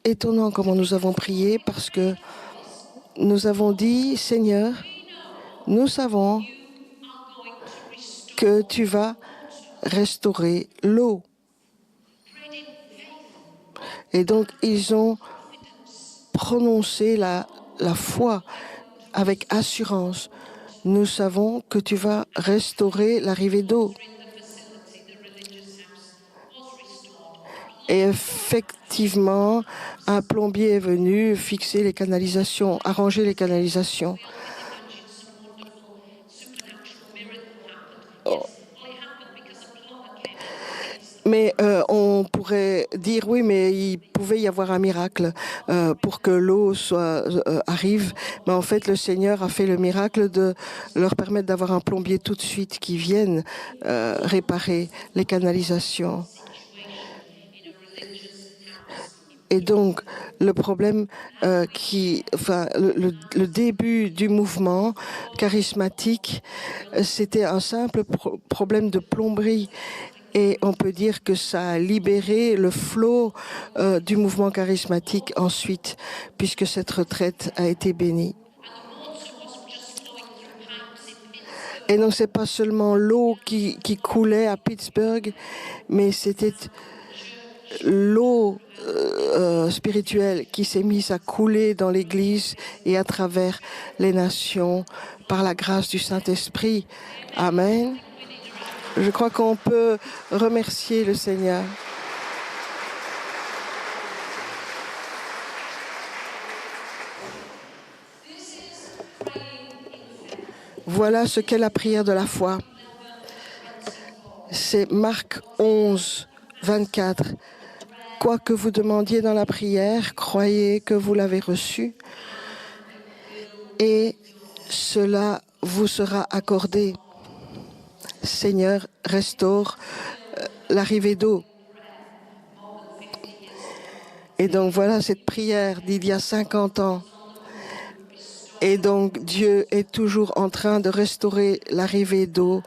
étonnant comment nous avons prié parce que nous avons dit, Seigneur, nous savons que tu vas restaurer l'eau. Et donc, ils ont prononcé la foi avec assurance. Nous savons que tu vas restaurer l'arrivée d'eau. Et effectivement, un plombier est venu fixer les canalisations, arranger les canalisations. Mais on pourrait dire, oui, mais il pouvait y avoir un miracle pour que l'eau arrive. Mais en fait, le Seigneur a fait le miracle de leur permettre d'avoir un plombier tout de suite qui vienne réparer les canalisations. Et donc, le problème le début du mouvement charismatique, c'était un simple problème de plomberie. Et on peut dire que ça a libéré le flot du mouvement charismatique ensuite, puisque cette retraite a été bénie. Et donc, c'est pas seulement l'eau qui coulait à Pittsburgh, mais c'était l'eau spirituelle qui s'est mise à couler dans l'Église et à travers les nations par la grâce du Saint-Esprit. Amen. Je crois qu'on peut remercier le Seigneur. Voilà ce qu'est la prière de la foi. C'est Marc 11, 24. Quoi que vous demandiez dans la prière, croyez que vous l'avez reçu et cela vous sera accordé. Seigneur, restaure l'arrivée d'eau. Et donc voilà cette prière d'il y a 50 ans. Et donc Dieu est toujours en train de restaurer l'arrivée d'eau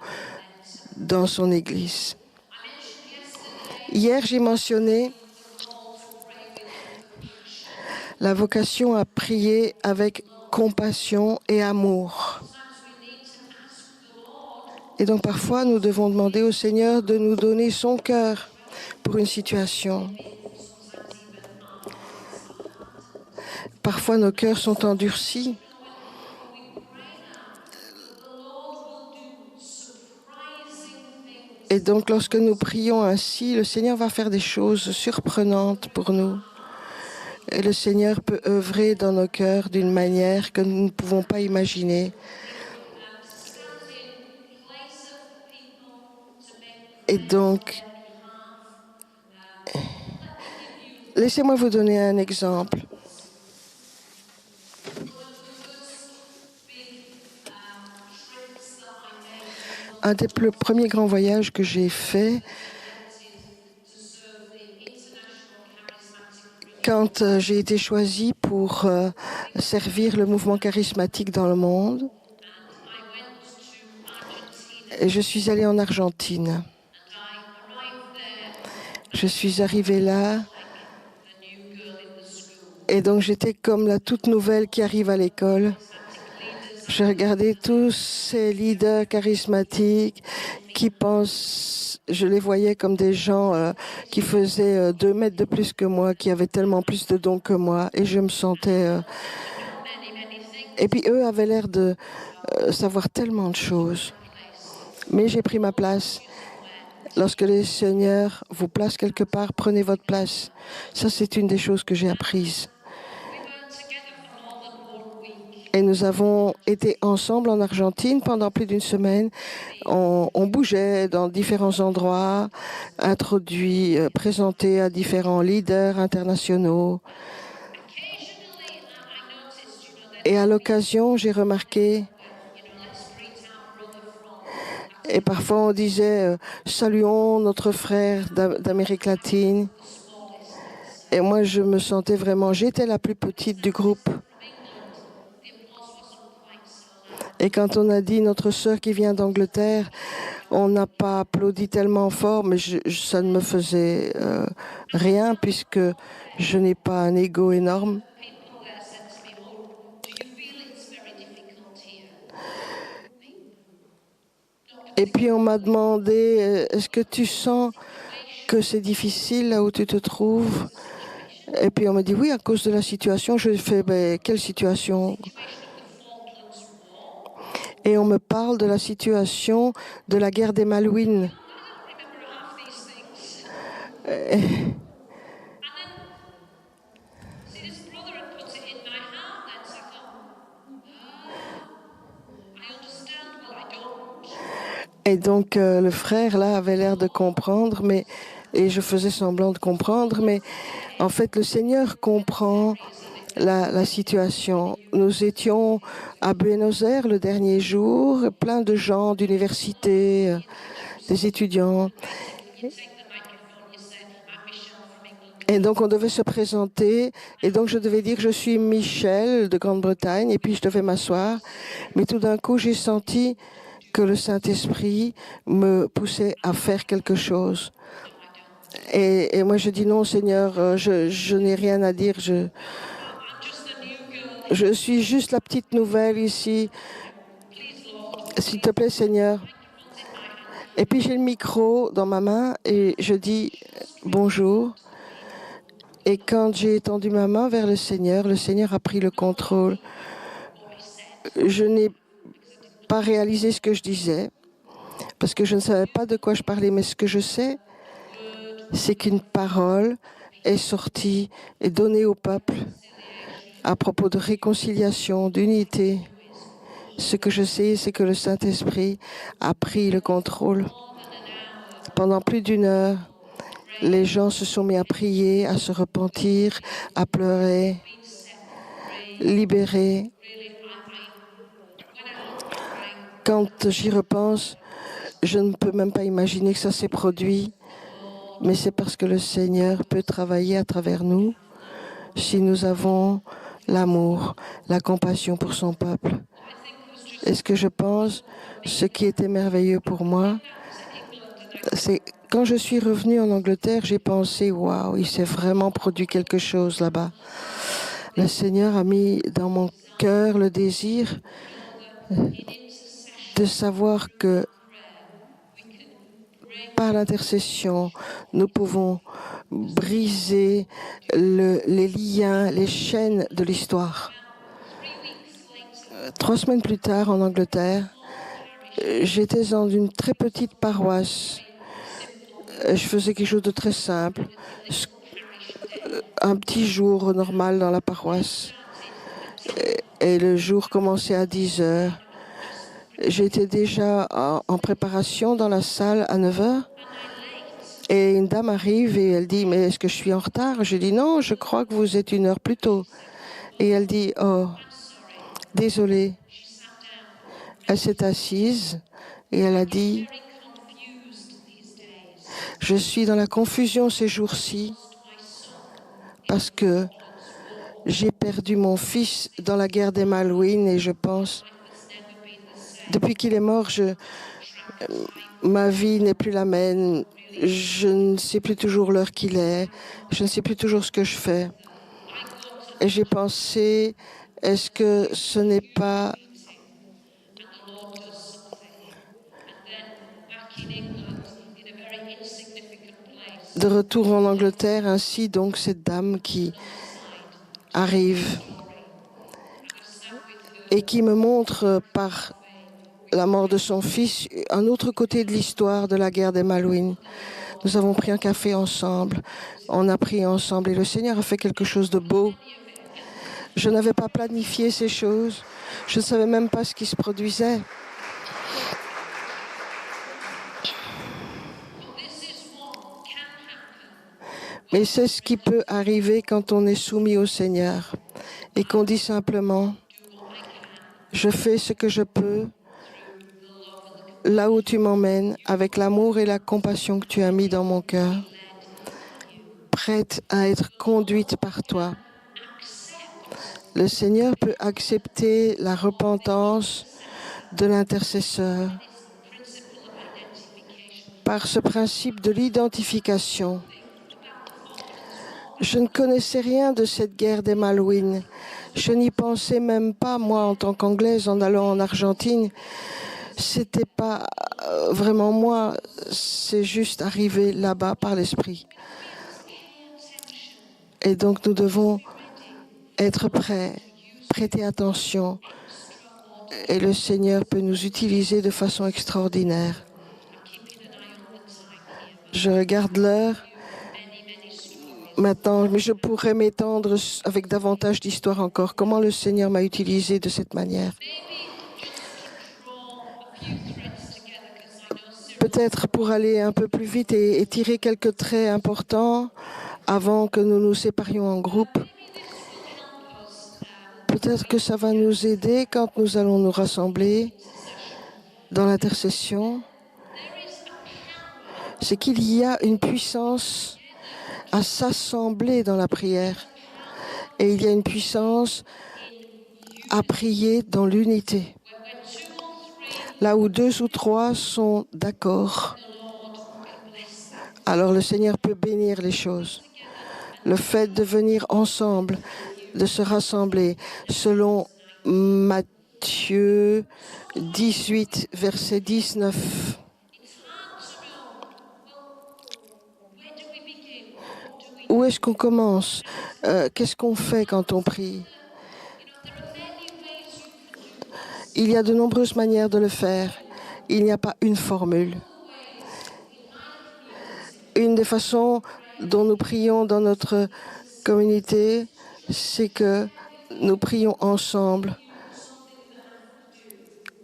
dans son Église. Hier, j'ai mentionné la vocation à prier avec compassion et amour. Et donc parfois, nous devons demander au Seigneur de nous donner son cœur pour une situation. Parfois, nos cœurs sont endurcis. Et donc, lorsque nous prions ainsi, le Seigneur va faire des choses surprenantes pour nous. Et le Seigneur peut œuvrer dans nos cœurs d'une manière que nous ne pouvons pas imaginer. Et donc, laissez-moi vous donner un exemple. Un des premiers grands voyages que j'ai fait, quand j'ai été choisie pour servir le mouvement charismatique dans le monde, et je suis allée en Argentine. Je suis arrivée là, et donc j'étais comme la toute nouvelle qui arrive à l'école. Je regardais tous ces leaders charismatiques qui pensent, je les voyais comme des gens qui faisaient 2 mètres de plus que moi, qui avaient tellement plus de dons que moi, et je me sentais... Et puis eux avaient l'air de savoir tellement de choses. Mais j'ai pris ma place. Lorsque le Seigneur vous place quelque part, prenez votre place. Ça, c'est une des choses que j'ai apprises. Et nous avons été ensemble en Argentine pendant plus d'une semaine. On bougeait dans différents endroits, introduits, présentés à différents leaders internationaux. Et à l'occasion, j'ai remarqué, et parfois on disait, saluons notre frère d'Amérique latine. Et moi, je me sentais vraiment, j'étais la plus petite du groupe. Et quand on a dit notre sœur qui vient d'Angleterre, on n'a pas applaudi tellement fort, mais ça ne me faisait rien puisque je n'ai pas un ego énorme. Et puis on m'a demandé, est-ce que tu sens que c'est difficile là où tu te trouves? Et puis on m'a dit oui, à cause de la situation. Je fais, ben, quelle situation? Et on me parle de la situation de la guerre des Malouines. Et donc le frère là avait l'air de comprendre, et je faisais semblant de comprendre, mais en fait le Seigneur comprend la situation. Nous étions à Buenos Aires le dernier jour, plein de gens d'université, des étudiants. Et donc on devait se présenter, et donc je devais dire je suis Michel de Grande-Bretagne, et puis je devais m'asseoir. Mais tout d'un coup j'ai senti que le Saint-Esprit me poussait à faire quelque chose. Et moi je dis non Seigneur, je n'ai rien à dire, je suis juste la petite nouvelle ici. S'il te plaît, Seigneur. Et puis j'ai le micro dans ma main et je dis bonjour. Et quand j'ai étendu ma main vers le Seigneur a pris le contrôle. Je n'ai pas réalisé ce que je disais parce que je ne savais pas de quoi je parlais. Mais ce que je sais, c'est qu'une parole est sortie et donnée au peuple à propos de réconciliation, d'unité. Ce que je sais, c'est que le Saint-Esprit a pris le contrôle. Pendant plus d'une heure, les gens se sont mis à prier, à se repentir, à pleurer, libérés. Quand j'y repense, je ne peux même pas imaginer que ça s'est produit, mais c'est parce que le Seigneur peut travailler à travers nous si nous avons l'amour, la compassion pour son peuple. Et ce que je pense, ce qui était merveilleux pour moi, c'est quand je suis revenue en Angleterre, j'ai pensé, waouh, il s'est vraiment produit quelque chose là-bas. Le Seigneur a mis dans mon cœur le désir de savoir que par l'intercession, nous pouvons briser les liens, les chaînes de l'histoire. 3 semaines plus tard, en Angleterre, j'étais dans une très petite paroisse. Je faisais quelque chose de très simple, un petit jour normal dans la paroisse. Et le jour commençait à 10 heures. J'étais déjà en préparation dans la salle à 9 heures. Et une dame arrive et elle dit, mais est-ce que je suis en retard? Je dis, non, je crois que vous êtes 1 heure plus tôt. Et elle dit, oh, désolée. Elle s'est assise et elle a dit, je suis dans la confusion ces jours-ci parce que j'ai perdu mon fils dans la guerre des Malouines et je pense, depuis qu'il est mort, ma vie n'est plus la même. Je ne sais plus toujours l'heure qu'il est. Je ne sais plus toujours ce que je fais. Et j'ai pensé, est-ce que ce n'est pas de retour en Angleterre, ainsi donc cette dame qui arrive et qui me montre par la mort de son fils un autre côté de l'histoire de la guerre des Malouines. Nous avons pris un café ensemble, on a prié ensemble et le Seigneur a fait quelque chose de beau. Je n'avais pas planifié ces choses. Je ne savais même pas ce qui se produisait. Mais c'est ce qui peut arriver quand on est soumis au Seigneur et qu'on dit simplement, je fais ce que je peux là où tu m'emmènes, avec l'amour et la compassion que tu as mis dans mon cœur, prête à être conduite par toi. Le Seigneur peut accepter la repentance de l'intercesseur par ce principe de l'identification. Je ne connaissais rien de cette guerre des Malouines. Je n'y pensais même pas, moi, en tant qu'Anglaise, en allant en Argentine. C'était pas vraiment moi, c'est juste arrivé là-bas par l'Esprit. Et donc nous devons être prêts, prêter attention. Et le Seigneur peut nous utiliser de façon extraordinaire. Je regarde l'heure. Maintenant, mais je pourrais m'étendre avec davantage d'histoire encore. Comment le Seigneur m'a utilisé de cette manière. Peut-être pour aller un peu plus vite et tirer quelques traits importants avant que nous nous séparions en groupe. Peut-être que ça va nous aider quand nous allons nous rassembler dans l'intercession. C'est qu'il y a une puissance à s'assembler dans la prière. Et il y a une puissance à prier dans l'unité. Là où 2 ou 3 sont d'accord, alors le Seigneur peut bénir les choses. Le fait de venir ensemble, de se rassembler, selon Matthieu 18, verset 19. Où est-ce qu'on commence? Qu'est-ce qu'on fait quand on prie? Il y a de nombreuses manières de le faire. Il n'y a pas une formule. Une des façons dont nous prions dans notre communauté, c'est que nous prions ensemble.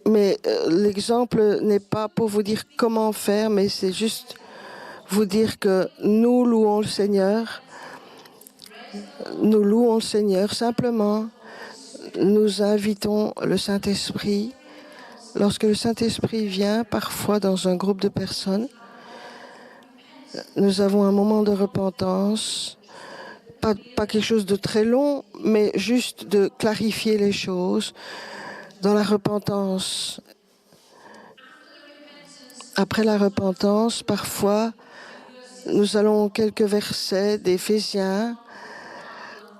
Mais l'exemple n'est pas pour vous dire comment faire, mais c'est juste vous dire que nous louons le Seigneur. Nous louons le Seigneur simplement. Nous invitons le Saint-Esprit. Lorsque le Saint-Esprit vient, parfois dans un groupe de personnes, nous avons un moment de repentance. Pas quelque chose de très long, mais juste de clarifier les choses. Dans la repentance, après la repentance, parfois, nous allons quelques versets d'Éphésiens,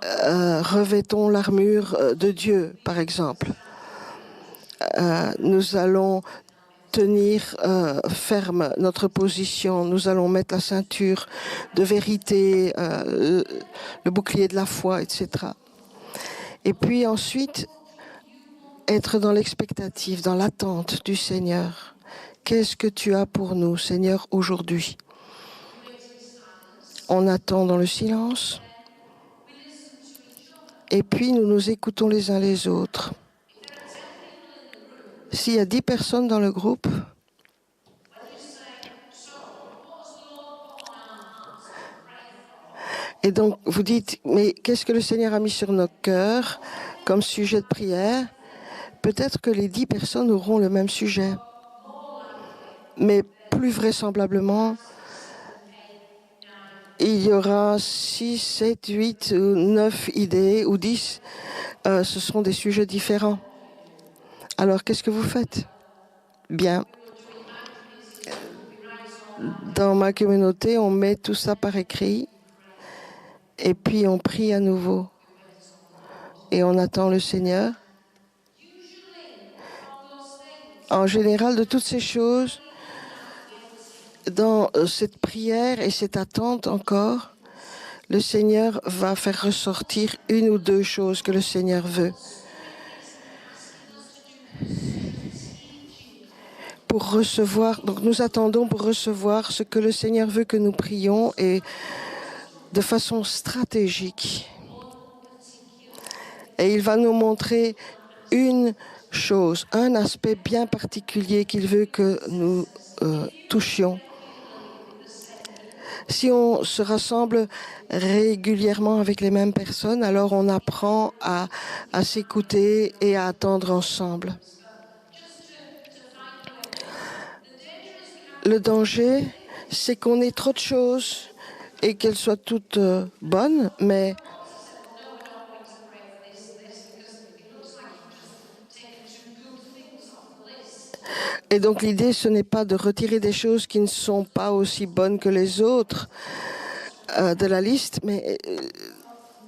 revêtons l'armure de Dieu, par exemple. Nous allons tenir ferme notre position, nous allons mettre la ceinture de vérité, le bouclier de la foi, etc. Et puis ensuite, être dans l'expectative, dans l'attente du Seigneur. Qu'est-ce que tu as pour nous, Seigneur, aujourd'hui? On attend dans le silence. Et puis, nous nous écoutons les uns les autres. S'il y a 10 personnes dans le groupe, et donc vous dites, mais qu'est-ce que le Seigneur a mis sur nos cœurs comme sujet de prière? Peut-être que les 10 personnes auront le même sujet. Mais plus vraisemblablement, il y aura 6, 7, 8 ou 9 idées, ou 10. Ce seront des sujets différents. Alors, qu'est-ce que vous faites? Bien. Dans ma communauté, on met tout ça par écrit. Et puis, on prie à nouveau. Et on attend le Seigneur. En général, de toutes ces choses, dans cette prière et cette attente encore, le Seigneur va faire ressortir 1 ou 2 choses que le Seigneur veut. Pour recevoir, donc nous attendons pour recevoir ce que le Seigneur veut que nous prions et de façon stratégique. Et il va nous montrer une chose, un aspect bien particulier qu'il veut que nous touchions. Si on se rassemble régulièrement avec les mêmes personnes, alors on apprend à s'écouter et à attendre ensemble. Le danger, c'est qu'on ait trop de choses et qu'elles soient toutes bonnes, mais et donc l'idée, ce n'est pas de retirer des choses qui ne sont pas aussi bonnes que les autres de la liste, mais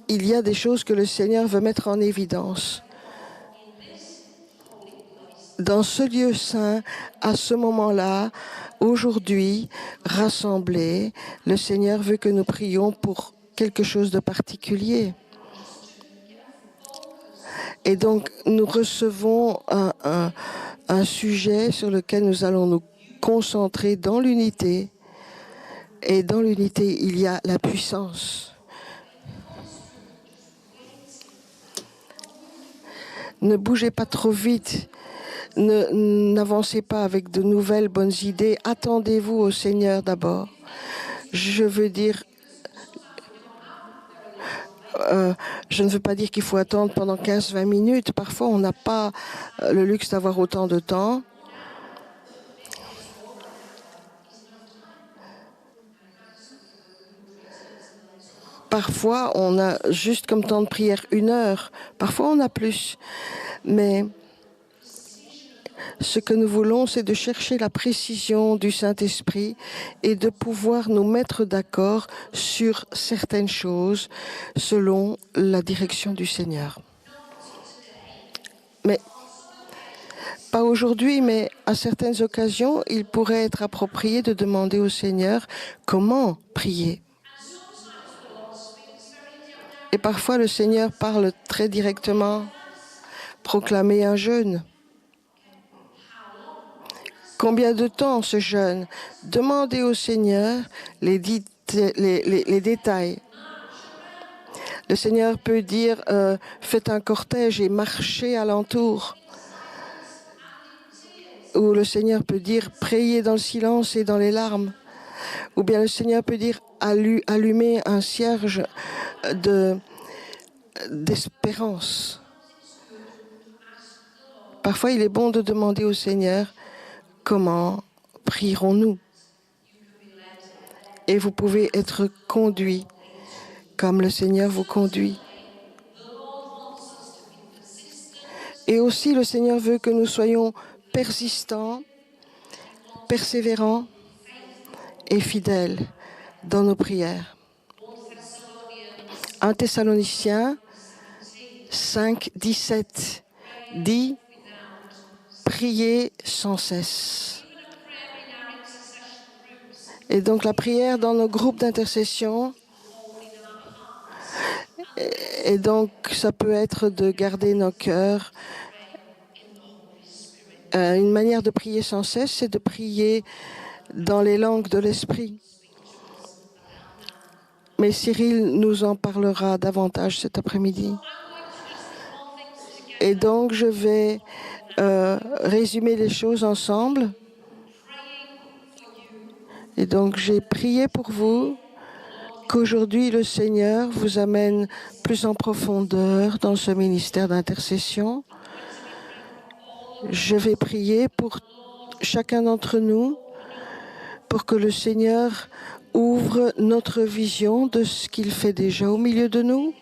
il y a des choses que le Seigneur veut mettre en évidence. Dans ce lieu saint, à ce moment-là, aujourd'hui, rassemblés, le Seigneur veut que nous prions pour quelque chose de particulier. Et donc, nous recevons un sujet sur lequel nous allons nous concentrer dans l'unité. Et dans l'unité, il y a la puissance. Ne bougez pas trop vite. N'avancez pas avec de nouvelles bonnes idées. Attendez-vous au Seigneur d'abord. Je veux dire, je ne veux pas dire qu'il faut attendre pendant 15-20 minutes. Parfois, on n'a pas le luxe d'avoir autant de temps. Parfois, on a juste comme temps de prière 1 heure. Parfois, on a plus. Mais ce que nous voulons, c'est de chercher la précision du Saint-Esprit et de pouvoir nous mettre d'accord sur certaines choses selon la direction du Seigneur. Mais pas aujourd'hui, mais à certaines occasions, il pourrait être approprié de demander au Seigneur comment prier. Et parfois, le Seigneur parle très directement, proclamer un jeûne. Combien de temps ce jeûne? Demandez au Seigneur les détails. Le Seigneur peut dire, faites un cortège et marchez alentour. Ou le Seigneur peut dire, priez dans le silence et dans les larmes. Ou bien le Seigneur peut dire, allumez un cierge d'espérance. Parfois, il est bon de demander au Seigneur, comment prierons-nous? Et vous pouvez être conduit comme le Seigneur vous conduit. Et aussi, le Seigneur veut que nous soyons persistants, persévérants et fidèles dans nos prières. 1 Thessaloniciens 5, 17 dit « Priez sans cesse ». Et donc la prière dans nos groupes d'intercession, et donc ça peut être de garder nos cœurs. Une manière de prier sans cesse, c'est de prier dans les langues de l'esprit. Mais Cyril nous en parlera davantage cet après-midi. Et donc je vais résumer les choses ensemble. Et donc j'ai prié pour vous, qu'aujourd'hui le Seigneur vous amène plus en profondeur dans ce ministère d'intercession. Je vais prier pour chacun d'entre nous, pour que le Seigneur ouvre notre vision de ce qu'il fait déjà au milieu de nous,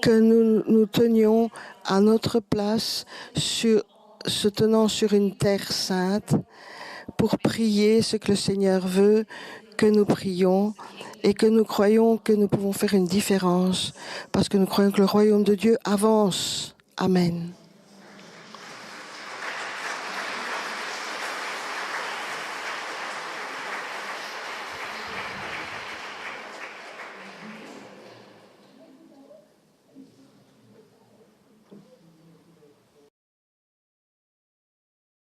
que nous nous tenions à notre place, se tenant sur une terre sainte, pour prier ce que le Seigneur veut que nous prions et que nous croyons que nous pouvons faire une différence parce que nous croyons que le royaume de Dieu avance. Amen.